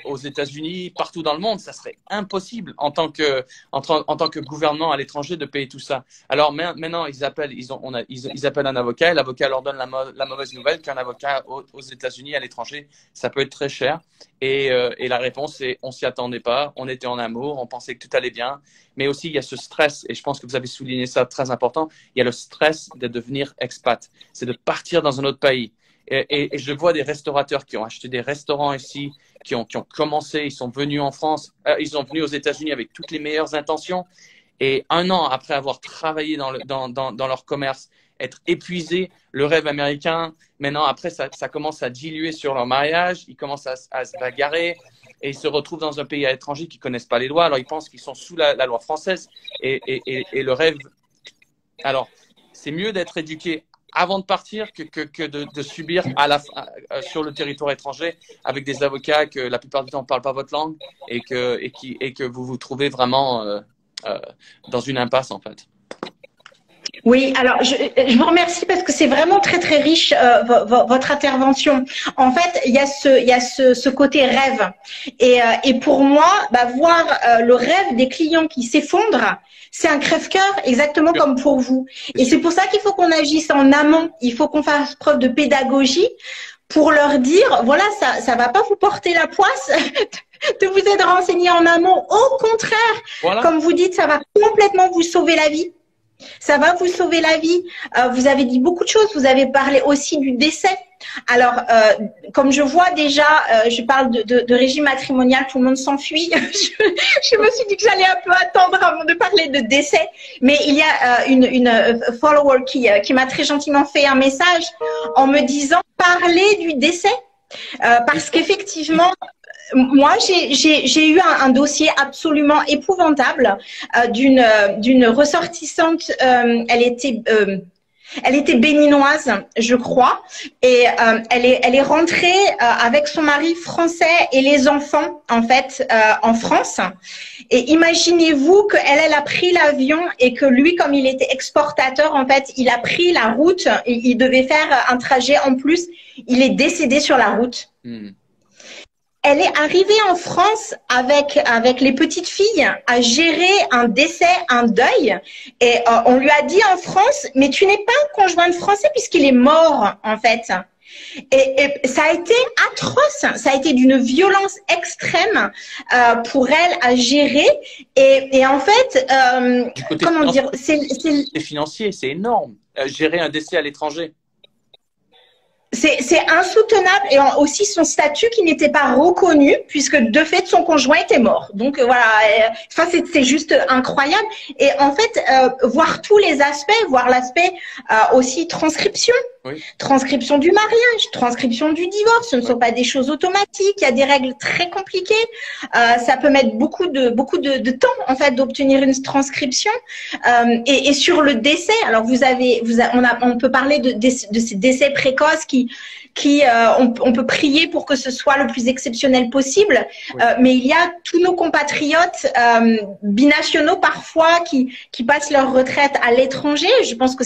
B: aux États-Unis, partout dans le monde, ça serait impossible en tant que gouvernement à l'étranger de payer tout ça. Alors maintenant, ils appellent un avocat et l'avocat leur donne la mauvaise nouvelle qu'un avocat aux États-Unis à l'étranger, ça peut être très cher. Et la réponse est on s'y attendait pas, on était en amour, on pensait que tout allait bien. Mais aussi, il y a ce stress, et je pense que vous avez souligné ça, très important, il y a le stress de devenir expat. C'est de partir dans un autre pays. Et je vois des restaurateurs qui ont acheté des restaurants ici, qui ont commencé, ils sont venus en France, ils sont venus aux États-Unis avec toutes les meilleures intentions. Et un an après avoir travaillé dans leur commerce, être épuisé, le rêve américain, maintenant après ça commence à diluer sur leur mariage, ils commencent à se bagarrer et ils se retrouvent dans un pays à l'étranger qui ne connaissent pas les lois, alors ils pensent qu'ils sont sous la loi française et le rêve. Alors, c'est mieux d'être éduqué avant de partir que de subir sur le territoire étranger avec des avocats que la plupart du temps ne parlent pas votre langue et que vous vous trouvez vraiment dans une impasse en fait.
A: Oui, alors je vous remercie parce que c'est vraiment très très riche votre intervention. En fait, il y a ce côté rêve et pour moi, voir le rêve des clients qui s'effondre, c'est un crève-cœur exactement comme pour vous. Et c'est pour ça qu'il faut qu'on agisse en amont. Il faut qu'on fasse preuve de pédagogie pour leur dire voilà, ça va pas vous porter la poisse. De vous être renseigné en amont. Au contraire, voilà. Comme vous dites, ça va complètement vous sauver la vie. Ça va vous sauver la vie. Vous avez dit beaucoup de choses. Vous avez parlé aussi du décès. Alors, comme je vois déjà, je parle de régime matrimonial, tout le monde s'enfuit. Je me suis dit que j'allais un peu attendre avant de parler de décès. Mais il y a une follower qui m'a très gentiment fait un message en me disant parler du décès. Parce qu'effectivement, moi, j'ai eu un dossier absolument épouvantable d'une ressortissante. Elle était béninoise, je crois, et elle est rentrée avec son mari français et les enfants en fait en France. Et imaginez-vous qu'elle a pris l'avion et que lui, comme il était exportateur, en fait, il a pris la route. Et il devait faire un trajet en plus. Il est décédé sur la route. Elle est arrivée en France avec les petites filles à gérer un décès, un deuil. Et on lui a dit en France, mais tu n'es pas un conjoint français puisqu'il est mort, en fait. Et ça a été atroce, ça a été d'une violence extrême pour elle à gérer. Et en fait, comment dire,
B: c'est financier, c'est énorme. Gérer un décès à l'étranger.
A: C'est insoutenable et aussi son statut qui n'était pas reconnu puisque de fait son conjoint était mort. Donc voilà, enfin c'est juste incroyable. Et en fait, voir tous les aspects, voir l'aspect aussi transcription. Oui. Transcription du mariage, transcription du divorce, ce ne sont pas des choses automatiques, il y a des règles très compliquées, ça peut mettre beaucoup de temps en fait d'obtenir une transcription et sur le décès, alors on peut parler de ces décès précoces on peut prier pour que ce soit le plus exceptionnel possible, oui. Mais il y a tous nos compatriotes binationaux parfois qui passent leur retraite à l'étranger. Je pense que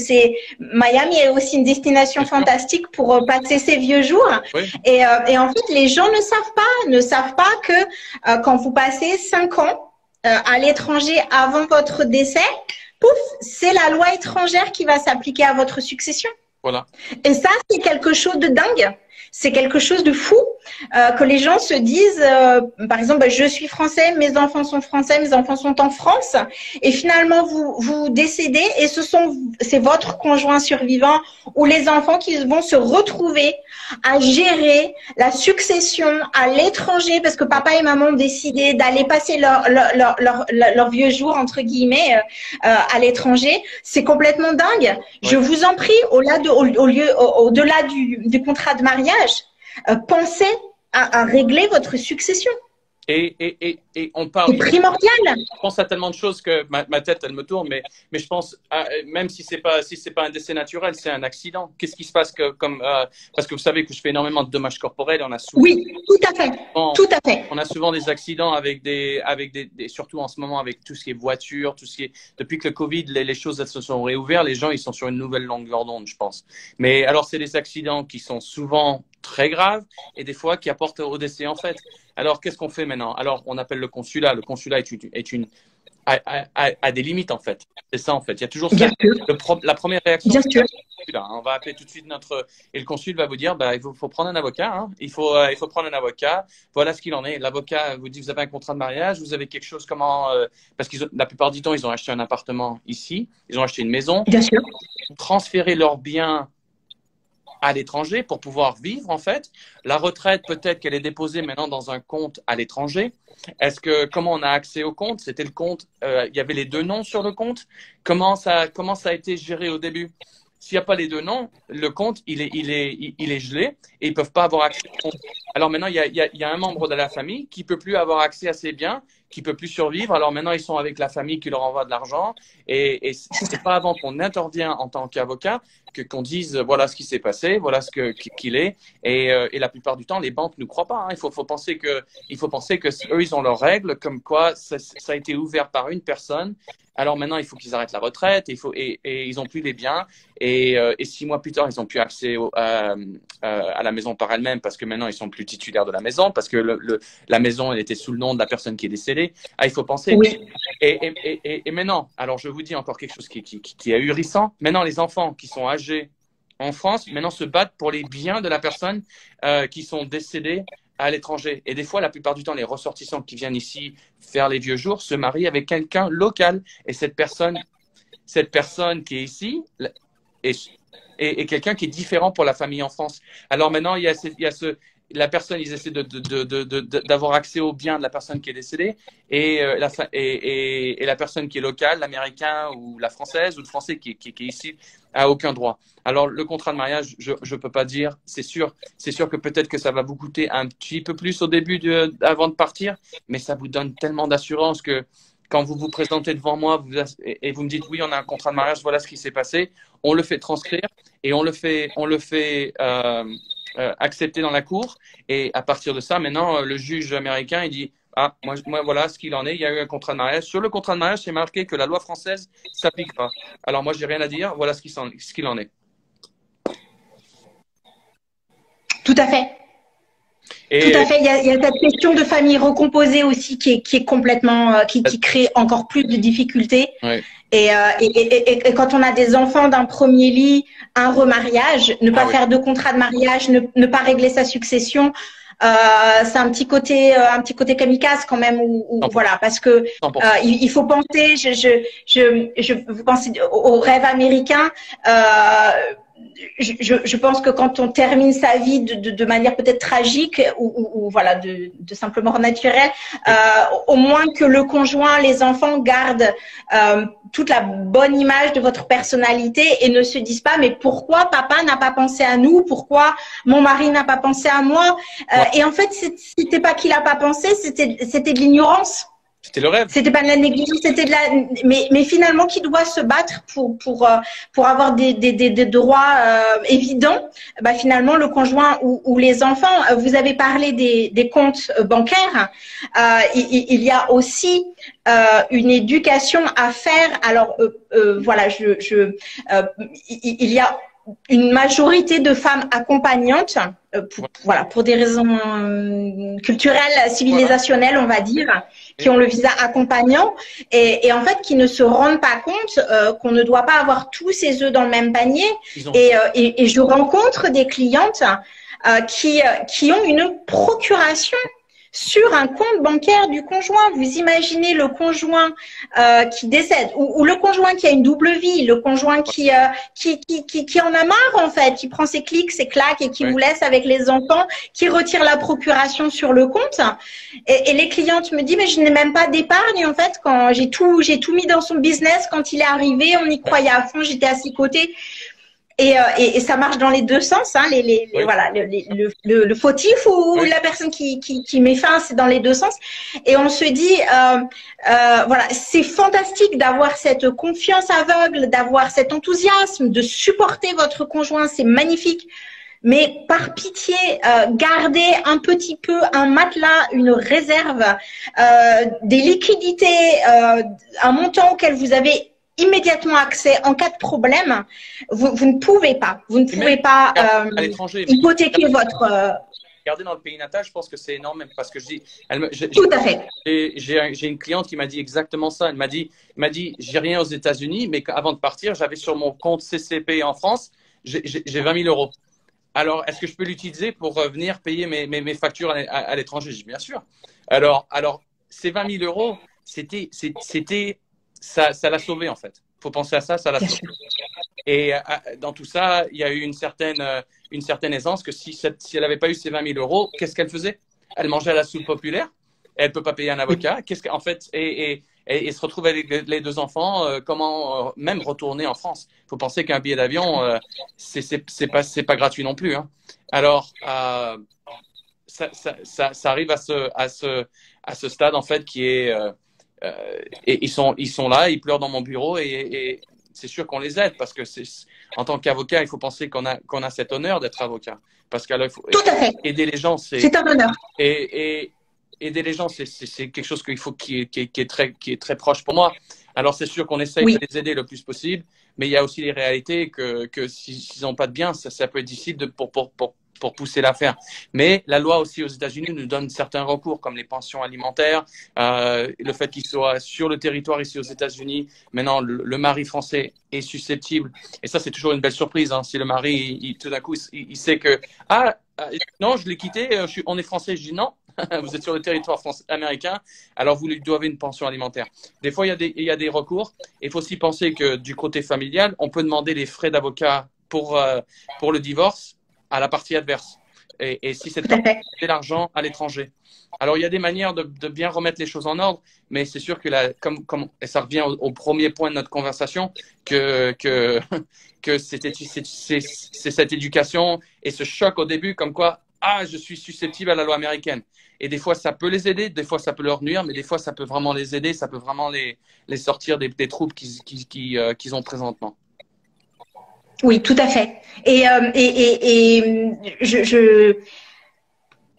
A: Miami est aussi une destination fantastique pour passer ses vieux jours. Oui. Et en fait, les gens ne savent pas que quand vous passez 5 ans à l'étranger avant votre décès, pouf, c'est la loi étrangère qui va s'appliquer à votre succession.
B: Voilà.
A: Et ça, c'est quelque chose de dingue. C'est quelque chose de fou que les gens se disent, par exemple, je suis français, mes enfants sont français, mes enfants sont en France, et finalement vous décédez et c'est votre conjoint survivant ou les enfants qui vont se retrouver à gérer la succession à l'étranger parce que papa et maman ont décidé d'aller passer leur vieux jour entre guillemets à l'étranger. C'est complètement dingue. Ouais. Je vous en prie, au-delà du contrat de mariage, pensez à régler votre succession.
B: Et on parle.
A: C'est primordial.
B: Je pense à tellement de choses que ma tête elle me tourne, mais je pense même si c'est pas un décès naturel, c'est un accident. Qu'est-ce qui se passe parce que vous savez que je fais énormément de dommages corporels, on a souvent.
A: Oui, tout à fait. Tout à fait.
B: On a souvent des accidents avec des surtout en ce moment avec tout ce qui est voiture, tout ce qui est depuis que le Covid, les choses elles se sont réouvertes, les gens ils sont sur une nouvelle longueur d'onde, je pense. Mais alors c'est des accidents qui sont souvent très graves et des fois qui apportent au décès en fait. Alors, qu'est-ce qu'on fait maintenant? Alors, on appelle le consulat. Le consulat a des limites, en fait. C'est ça, en fait. Il y a toujours ça. La première réaction, c'est le consulat. On va appeler tout de suite et le consul va vous dire, il faut prendre un avocat. Hein. Il faut prendre un avocat. Voilà ce qu'il en est. L'avocat vous dit, vous avez un contrat de mariage, vous avez quelque chose parce que la plupart du temps, ils ont acheté un appartement ici. Ils ont acheté une maison.
A: Bien sûr.
B: Transférer leurs biens à l'étranger pour pouvoir vivre en fait. La retraite, peut-être qu'elle est déposée maintenant dans un compte à l'étranger. Comment on a accès au compte? C'était le compte, il y avait les 2 noms sur le compte. Comment ça a été géré au début? S'il n'y a pas les deux noms, le compte, il est gelé et ils peuvent pas avoir accès au compte. Alors maintenant, il y a un membre de la famille qui peut plus avoir accès à ses biens, qui peut plus survivre. Alors maintenant, ils sont avec la famille qui leur envoie de l'argent et c'est pas avant qu'on intervient en tant qu'avocat qu'on dise voilà ce qui s'est passé, voilà qu'il est. Et la plupart du temps, les banques ne croient pas. Hein. Il faut penser que eux, ils ont leurs règles, comme quoi ça a été ouvert par une personne. Alors maintenant, il faut qu'ils arrêtent la retraite et ils n'ont plus les biens. Et 6 mois plus tard, ils n'ont plus accès à la maison par elle-même parce que maintenant, ils sont plus titulaires de la maison parce que la maison, elle était sous le nom de la personne qui est décédée. Ah, il faut penser.
A: Oui.
B: Et maintenant, alors je vous dis encore quelque chose qui est ahurissant. Maintenant, les enfants qui sont âgés en France, maintenant se battent pour les biens de la personne qui sont décédées à l'étranger. Et des fois, la plupart du temps, les ressortissants qui viennent ici faire les vieux jours se marient avec quelqu'un local. Et cette personne qui est ici est quelqu'un qui est différent pour la famille en France. Alors maintenant, la personne, ils essaient d'avoir accès aux biens de la personne qui est décédée et la personne qui est locale, l'américain ou la française ou le français qui est ici, a aucun droit. Alors, le contrat de mariage, je peux pas dire, c'est sûr que peut-être que ça va vous coûter un petit peu plus au début avant de partir, mais ça vous donne tellement d'assurance que quand vous vous présentez devant moi et vous me dites oui, on a un contrat de mariage, voilà ce qui s'est passé, on le fait transcrire et on le fait accepter dans la cour. Et à partir de ça, maintenant, le juge américain, il dit ah, moi, voilà ce qu'il en est. Il y a eu un contrat de mariage. Sur le contrat de mariage, c'est marqué que la loi française s'applique pas. Alors moi, j'ai rien à dire. Voilà ce qu'il en est.
A: Tout à fait. Tout à fait. Il y a cette question de famille recomposée aussi qui est complètement, qui crée encore plus de difficultés.
B: Oui.
A: Et quand on a des enfants d'un premier lit, un remariage, ne pas faire de contrat de mariage, ne pas régler sa succession, c'est un petit côté kamikaze quand même, voilà, parce que il faut penser, vous pensez au rêve américain. Je pense que quand on termine sa vie de manière peut-être tragique ou voilà de simplement naturelle, au moins que le conjoint, les enfants gardent toute la bonne image de votre personnalité et ne se disent pas mais pourquoi papa n'a pas pensé à nous, pourquoi mon mari n'a pas pensé à moi, et en fait c'était pas qu'il a pas pensé, c'était de l'ignorance.
B: C'était le rêve.
A: C'était pas de la négligence, c'était de la, mais finalement qui doit se battre pour avoir des droits évidents. Bah finalement le conjoint ou les enfants. Vous avez parlé des comptes bancaires. Il y a aussi une éducation à faire. Alors voilà, il y a une majorité de femmes accompagnantes, pour des raisons culturelles, civilisationnelles, on va dire, qui ont le visa accompagnant et en fait qui ne se rendent pas compte qu'on ne doit pas avoir tous ses œufs dans le même panier. Et je rencontre des clientes qui ont une procuration sur un compte bancaire du conjoint. Vous imaginez le conjoint qui décède ou le conjoint qui a une double vie, le conjoint qui en a marre en fait, qui prend ses clics, ses claques et qui vous laisse avec les enfants, qui retire la procuration sur le compte. Et les clientes me disent mais je n'ai même pas d'épargne en fait, quand j'ai tout mis dans son business, quand il est arrivé, on y croyait à fond, j'étais à ses côtés. Et ça marche dans les deux sens, hein, voilà, le fautif ou la personne qui met fin, c'est dans les deux sens. Et on se dit, voilà, c'est fantastique d'avoir cette confiance aveugle, d'avoir cet enthousiasme, de supporter votre conjoint, c'est magnifique. Mais par pitié, gardez un petit peu un matelas, une réserve, des liquidités, un montant auquel vous avez immédiatement accès en cas de problème. Vous ne pouvez pas hypothéquer votre...
B: Regardez dans le pays natal, je pense que c'est énorme même parce que
A: tout à fait.
B: J'ai une cliente qui m'a dit exactement ça. Elle m'a dit, j'ai rien aux États-Unis, mais avant de partir, j'avais sur mon compte CCP en France, j'ai 20 000 euros. Alors, est-ce que je peux l'utiliser pour venir payer mes factures à l'étranger? J'ai dit, bien sûr. Alors, ces 20 000 euros, ça l'a sauvé en fait. Il faut penser à ça, ça l'a sauvé. Et dans tout ça, il y a eu une certaine aisance que si elle n'avait pas eu ces 20 000 euros, qu'est-ce qu'elle faisait? Elle mangeait à la soupe populaire, elle ne peut pas payer un avocat. En fait, et et se retrouver avec les deux enfants, comment même retourner en France. Il faut penser qu'un billet d'avion, c'est pas gratuit non plus, hein. Alors, ça arrive à ce stade en fait qui est et ils sont là, ils pleurent dans mon bureau et c'est sûr qu'on les aide parce que en tant qu'avocat, il faut penser qu'on a cet honneur d'être avocat parce qu'alors il faut
A: Tout à fait.
B: aider les gens,
A: c'est un honneur.
B: Et aider les gens, c'est quelque chose qui est très proche pour moi. Alors c'est sûr qu'on essaye de les aider le plus possible, mais il y a aussi les réalités que s'ils n'ont pas de biens, ça peut être difficile pour pousser l'affaire. Mais la loi aussi aux États-Unis nous donne certains recours, comme les pensions alimentaires, le fait qu'ils soient sur le territoire ici aux États-Unis. Maintenant, le mari français est susceptible, et ça c'est toujours une belle surprise, hein, si le mari, tout d'un coup, il sait que non, je l'ai quitté, on est français. Je dis non, vous êtes sur le territoire américain, alors vous lui devez une pension alimentaire. Des fois, il y a des recours. Il faut aussi penser que du côté familial, on peut demander les frais d'avocat pour le divorce à la partie adverse. Et si c'est l'argent à l'étranger. Alors, il y a des manières de bien remettre les choses en ordre, mais c'est sûr que et ça revient au premier point de notre conversation, que c'est cette éducation et ce choc au début, comme quoi, je suis susceptible à la loi américaine. Et des fois, ça peut les aider, des fois, ça peut leur nuire, mais des fois, ça peut vraiment les aider, ça peut vraiment les sortir des troubles qu'ils ont présentement.
A: Oui, tout à fait. Et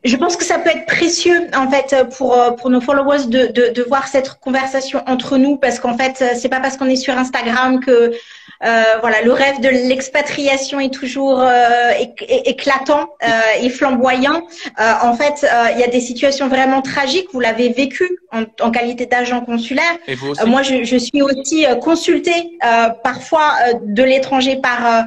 A: je pense que ça peut être précieux en fait pour nos followers de voir cette conversation entre nous, parce qu'en fait c'est pas parce qu'on est sur Instagram que voilà, le rêve de l'expatriation est toujours éclatant et flamboyant. En fait, il y a des situations vraiment tragiques. Vous l'avez vécu en qualité d'agent consulaire.
B: Et vous aussi.
A: Moi, je suis aussi consultée parfois de l'étranger par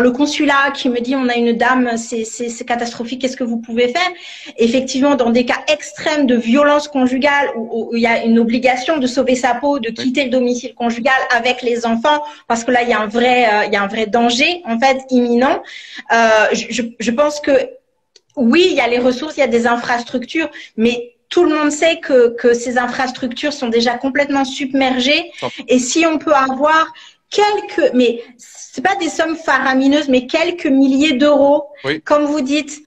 A: le consulat qui me dit on a une dame, c'est catastrophique, qu'est-ce que vous pouvez faire? Effectivement, dans des cas extrêmes de violence conjugale où il y a une obligation de sauver sa peau, de quitter le domicile conjugal avec les enfants, parce que là il y a un vrai danger en fait imminent. Je pense que oui, il y a les ressources, il y a des infrastructures, mais tout le monde sait que ces infrastructures sont déjà complètement submergées. Et si on peut avoir mais c'est pas des sommes faramineuses, mais quelques milliers d'euros, comme vous dites,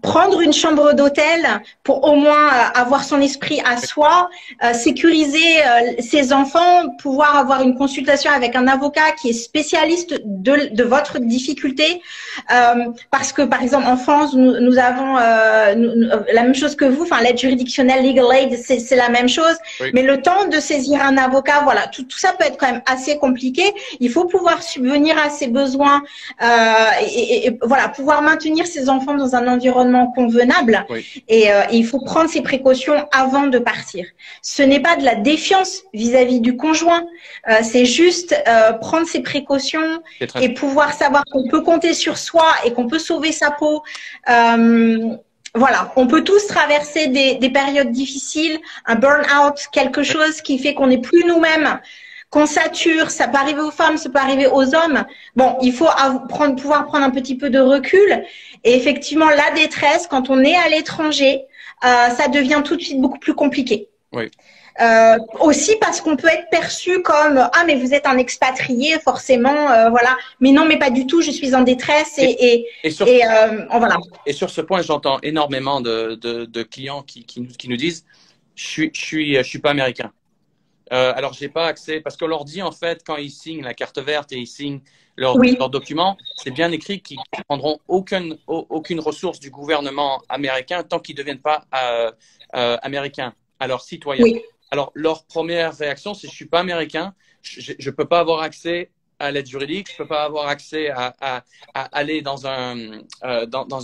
A: prendre une chambre d'hôtel pour au moins avoir son esprit à soi, sécuriser ses enfants, pouvoir avoir une consultation avec un avocat qui est spécialiste de votre difficulté, parce que par exemple en France nous avons la même chose que vous, enfin l'aide juridictionnelle, legal aid, c'est la même chose, mais le temps de saisir un avocat, voilà, tout ça peut être quand même assez compliqué. Il faut pouvoir subvenir à ses besoins et voilà, pouvoir maintenir ses enfants dans un environnement convenable, et il faut prendre ses précautions avant de partir. Ce n'est pas de la défiance vis-à-vis du conjoint, c'est juste prendre ses précautions et pouvoir savoir qu'on peut compter sur soi et qu'on peut sauver sa peau. Voilà, on peut tous traverser des périodes difficiles, un burn-out, quelque chose qui fait qu'on n'est plus nous-mêmes, qu'on sature. Ça peut arriver aux femmes, ça peut arriver aux hommes. Bon, il faut pouvoir prendre un petit peu de recul. Et effectivement, la détresse, quand on est à l'étranger, ça devient tout de suite beaucoup plus compliqué. Aussi parce qu'on peut être perçu comme mais vous êtes un expatrié forcément, voilà. Mais non, mais pas du tout. Je suis en détresse voilà.
B: Et sur ce point, j'entends énormément de clients qui nous disent je suis pas américain. Alors, j'ai pas accès, parce qu'on leur dit, en fait, quand ils signent la carte verte et ils signent leurs documents, c'est bien écrit qu'ils ne prendront aucune ressource du gouvernement américain tant qu'ils ne deviennent pas américains, alors citoyens. Alors, leur première réaction, c'est je ne suis pas américain, je ne peux pas avoir accès à l'aide juridique, je ne peux pas avoir accès à aller dans un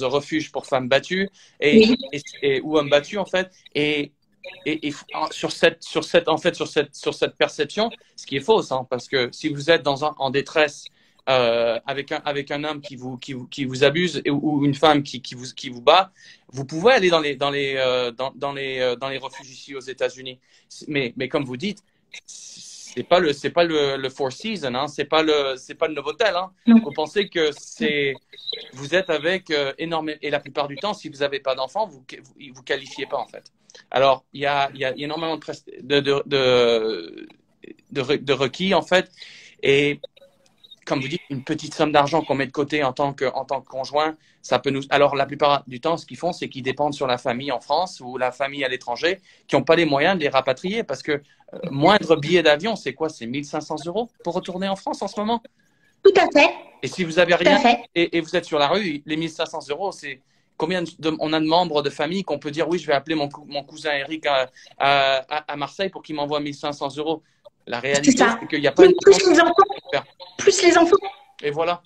B: refuge pour femmes battues ou hommes battus, en fait. Et sur cette perception, ce qui est fausse, hein, parce que si vous êtes en détresse avec un homme qui vous abuse ou une femme qui vous bat, vous pouvez aller dans les refuges ici aux États-Unis. Mais comme vous dites, c'est pas le Four Seasons, hein, c'est pas le Novotel, hein.
A: Non.
B: Vous pensez que vous êtes avec énormément, et la plupart du temps, si vous n'avez pas d'enfants, vous qualifiez pas en fait. Alors, il y a énormément de requis en fait, et comme vous dites, une petite somme d'argent qu'on met de côté en tant que conjoint, ça peut nous. Alors, la plupart du temps, ce qu'ils font, c'est qu'ils dépendent sur la famille en France ou la famille à l'étranger, qui n'ont pas les moyens de les rapatrier, parce que moindre billet d'avion, c'est quoi? C'est 1500 € pour retourner en France en ce moment.
A: Tout à fait.
B: Et si vous avez
A: Tout à
B: rien
A: fait.
B: et vous êtes sur la rue, les 1500 €, c'est combien on a de membres de famille qu'on peut dire oui, je vais appeler mon cousin Eric à Marseille pour qu'il m'envoie 1500 €. La
A: C'est
B: réalité,
A: ça.
B: c'est qu'il n'y a pas une
A: Plus les enfants. Plus les enfants.
B: Et voilà.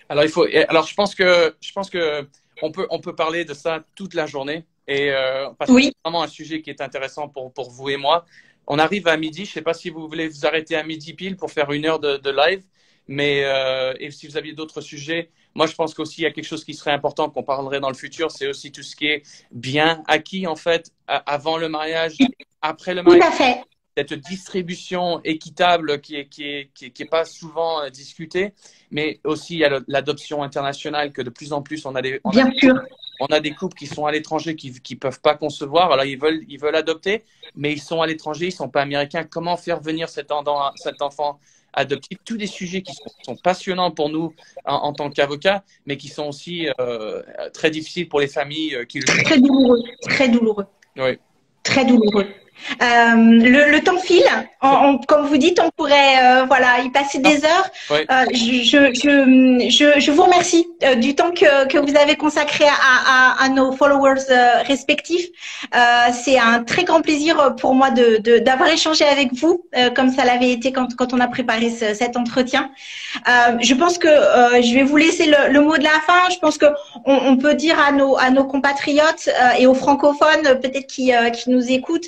B: Alors je pense que on peut parler de ça toute la journée, et parce que
A: Oui.
B: c'est vraiment un sujet qui est intéressant pour vous et moi. On arrive à midi. Je sais pas si vous voulez vous arrêter à midi pile pour faire 1 heure de live, mais et si vous aviez d'autres sujets, moi je pense qu'aussi il y a quelque chose qui serait important qu'on parlerait dans le futur, c'est aussi tout ce qui est bien acquis en fait avant le mariage, après le
A: Tout
B: mariage.
A: à fait.
B: Cette distribution équitable qui est pas souvent discutée, mais aussi il y a l'adoption internationale, que de plus en plus
A: Bien sûr.
B: on a des couples qui sont à l'étranger qui peuvent pas concevoir. Alors ils veulent adopter, mais ils sont à l'étranger, ils sont pas américains. Comment faire venir cet enfant adoptif? Tous des sujets qui sont passionnants pour nous en tant qu'avocats, mais qui sont aussi très difficiles pour les familles qui le font.
A: Très douloureux. Très douloureux.
B: Oui.
A: Très douloureux. Le temps file. Comme vous dites, on pourrait voilà, y passer des heures.
B: Oui.
A: Je vous remercie du temps que vous avez consacré à nos followers respectifs. C'est un très grand plaisir pour moi d'avoir échangé avec vous, comme ça l'avait été quand on a préparé cet entretien. Je pense que je vais vous laisser le mot de la fin. Je pense que on peut dire à nos compatriotes et aux francophones peut-être qui nous écoutent,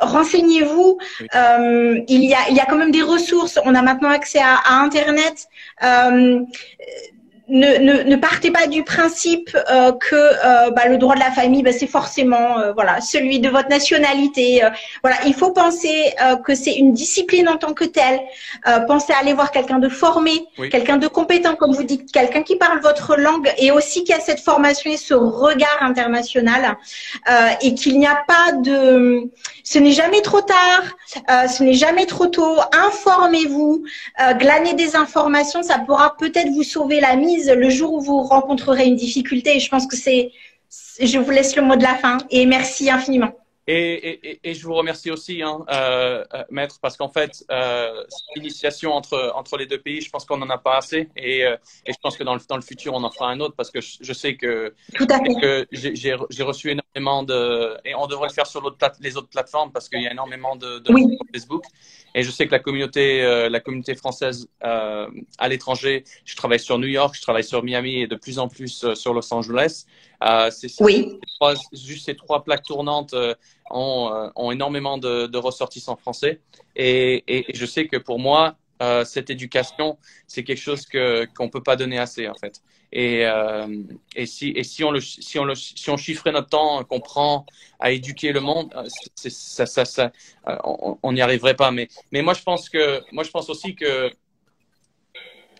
A: renseignez-vous.
B: Oui.
A: Il y a quand même des ressources. On a maintenant accès à Internet. Ne partez pas du principe que le droit de la famille, c'est forcément voilà, celui de votre nationalité. Voilà, il faut penser que c'est une discipline en tant que telle. Pensez à aller voir quelqu'un de formé,
B: Oui.
A: quelqu'un de compétent, comme vous dites, quelqu'un qui parle votre langue et aussi qui a cette formation et ce regard international. Et qu'il n'y a pas de... Ce n'est jamais trop tard, ce n'est jamais trop tôt. Informez-vous, glanez des informations, ça pourra peut-être vous sauver la mise le jour où vous rencontrerez une difficulté. Et je pense que je vous laisse le mot de la fin et merci infiniment.
B: Et je vous remercie aussi, hein, Maître, parce qu'en fait, cette initiation entre les deux pays, je pense qu'on n'en a pas assez, et je pense que dans le futur, on en fera un autre, parce que je sais que,
A: Tout à fait.
B: que j'ai reçu énormément et on devrait le faire sur les autres plateformes, parce qu'il y a énormément de
A: Oui.
B: sur Facebook, et je sais que la communauté française à l'étranger, je travaille sur New York, je travaille sur Miami et de plus en plus sur Los Angeles.
A: Oui.
B: Juste ces 3 plaques tournantes ont énormément de ressortissants français. Et je sais que pour moi, cette éducation, c'est quelque chose qu'on ne peut pas donner assez, en fait. Et si on chiffrait notre temps qu'on prend à éduquer le monde, on n'y arriverait pas. Mais moi, je pense aussi que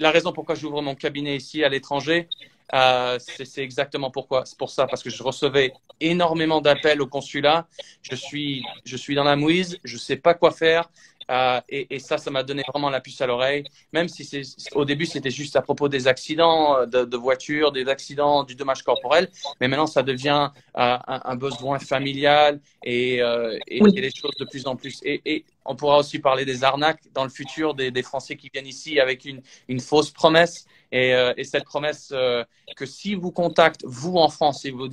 B: la raison pourquoi j'ouvre mon cabinet ici à l'étranger, c'est exactement pourquoi. C'est pour ça, parce que je recevais énormément d'appels au consulat. Je suis dans la mouise, je sais pas quoi faire. Et ça m'a donné vraiment la puce à l'oreille. Même si au début, c'était juste à propos des accidents de voiture, des accidents, du dommage corporel. Mais maintenant, ça devient un besoin familial et il y a des choses de plus en plus. Et on pourra aussi parler des arnaques dans le futur, des Français qui viennent ici avec une fausse promesse. Et cette promesse que si vous contactez, vous en France, et vous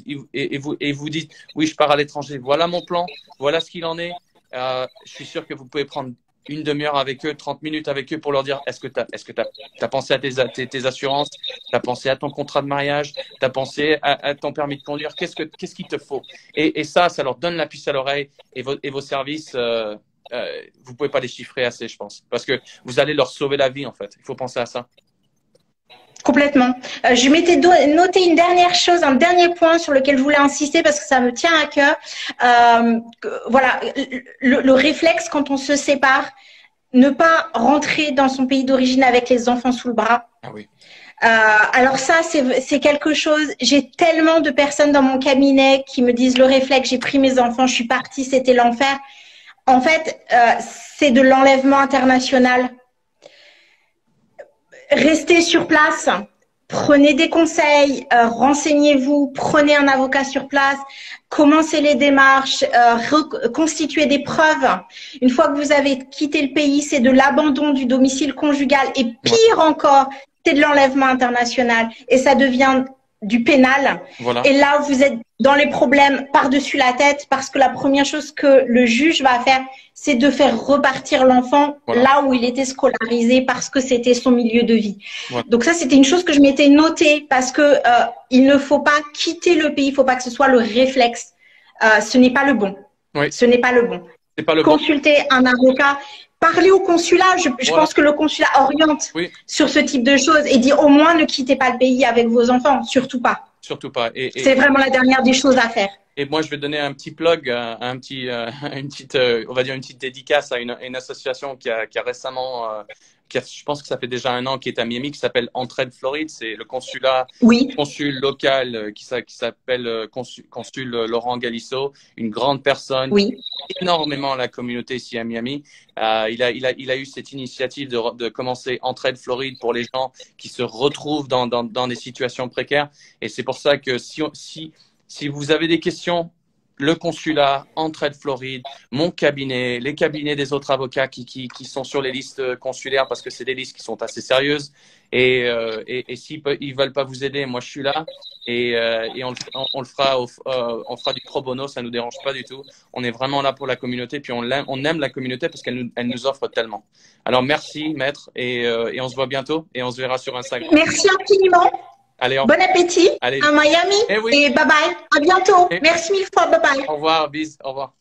B: dites, oui, je pars à l'étranger, voilà mon plan, voilà ce qu'il en est, je suis sûr que vous pouvez prendre une demi-heure avec eux, 30 minutes avec eux pour leur dire, est-ce que t'as pensé à tes assurances, t'as pensé à ton contrat de mariage, t'as pensé à ton permis de conduire, qu'est-ce qu'il te faut? Et ça leur donne la puce à l'oreille, et vos services, vous pouvez pas les chiffrer assez, je pense, parce que vous allez leur sauver la vie, en fait. Il faut penser à ça.
A: Complètement. Je m'étais noté une dernière chose, un dernier point sur lequel je voulais insister parce que ça me tient à cœur. Voilà, le réflexe quand on se sépare, ne pas rentrer dans son pays d'origine avec les enfants sous le bras.
B: Ah oui.
A: Alors ça, c'est quelque chose. J'ai tellement de personnes dans mon cabinet qui me disent le réflexe, j'ai pris mes enfants, je suis partie, c'était l'enfer. En fait, c'est de l'enlèvement international. Restez sur place, prenez des conseils, renseignez-vous, prenez un avocat sur place, commencez les démarches, constituez des preuves. Une fois que vous avez quitté le pays, c'est de l'abandon du domicile conjugal et pire encore, c'est de l'enlèvement international et ça devient du pénal.
B: Voilà.
A: Et là, vous êtes dans les problèmes par-dessus la tête parce que la première chose que le juge va faire, c'est de faire repartir l'enfant là où il était scolarisé parce que c'était son milieu de vie. Voilà. Donc ça, c'était une chose que je m'étais notée parce que il ne faut pas quitter le pays, il ne faut pas que ce soit le réflexe. Ce n'est pas le bon.
B: Oui.
A: Ce n'est pas le bon.
B: C'est pas le
A: Consulter un avocat. Parler au consulat, je pense que le consulat oriente sur ce type de choses et dit au moins ne quittez pas le pays avec vos enfants, surtout pas.
B: Surtout pas.
A: C'est vraiment la dernière des choses à faire.
B: Et moi, je vais donner un petit plug, on va dire une petite dédicace à une association qui a récemment, je pense que ça fait déjà 1 an, qui est à Miami, qui s'appelle Entraide Floride. C'est le consulat, consul local qui s'appelle consul Laurent Galisso, une grande personne, énormément la communauté ici à Miami. Il a eu cette initiative de commencer Entraide Floride pour les gens qui se retrouvent dans des situations précaires. Et c'est pour ça que si vous avez des questions, le consulat, Entraide Floride, mon cabinet, les cabinets des autres avocats qui sont sur les listes consulaires parce que c'est des listes qui sont assez sérieuses. Et s'ils ne veulent pas vous aider, moi je suis là et on le fera, on fera du pro bono, ça ne nous dérange pas du tout. On est vraiment là pour la communauté, puis on aime la communauté parce qu'elle nous offre tellement. Alors merci maître et on se voit bientôt et on se verra sur Instagram.
A: Merci infiniment.
B: Allez,
A: bon appétit à Miami et bye bye. À bientôt. Merci 1000 fois. Bye bye.
B: Au revoir, bis. Au revoir.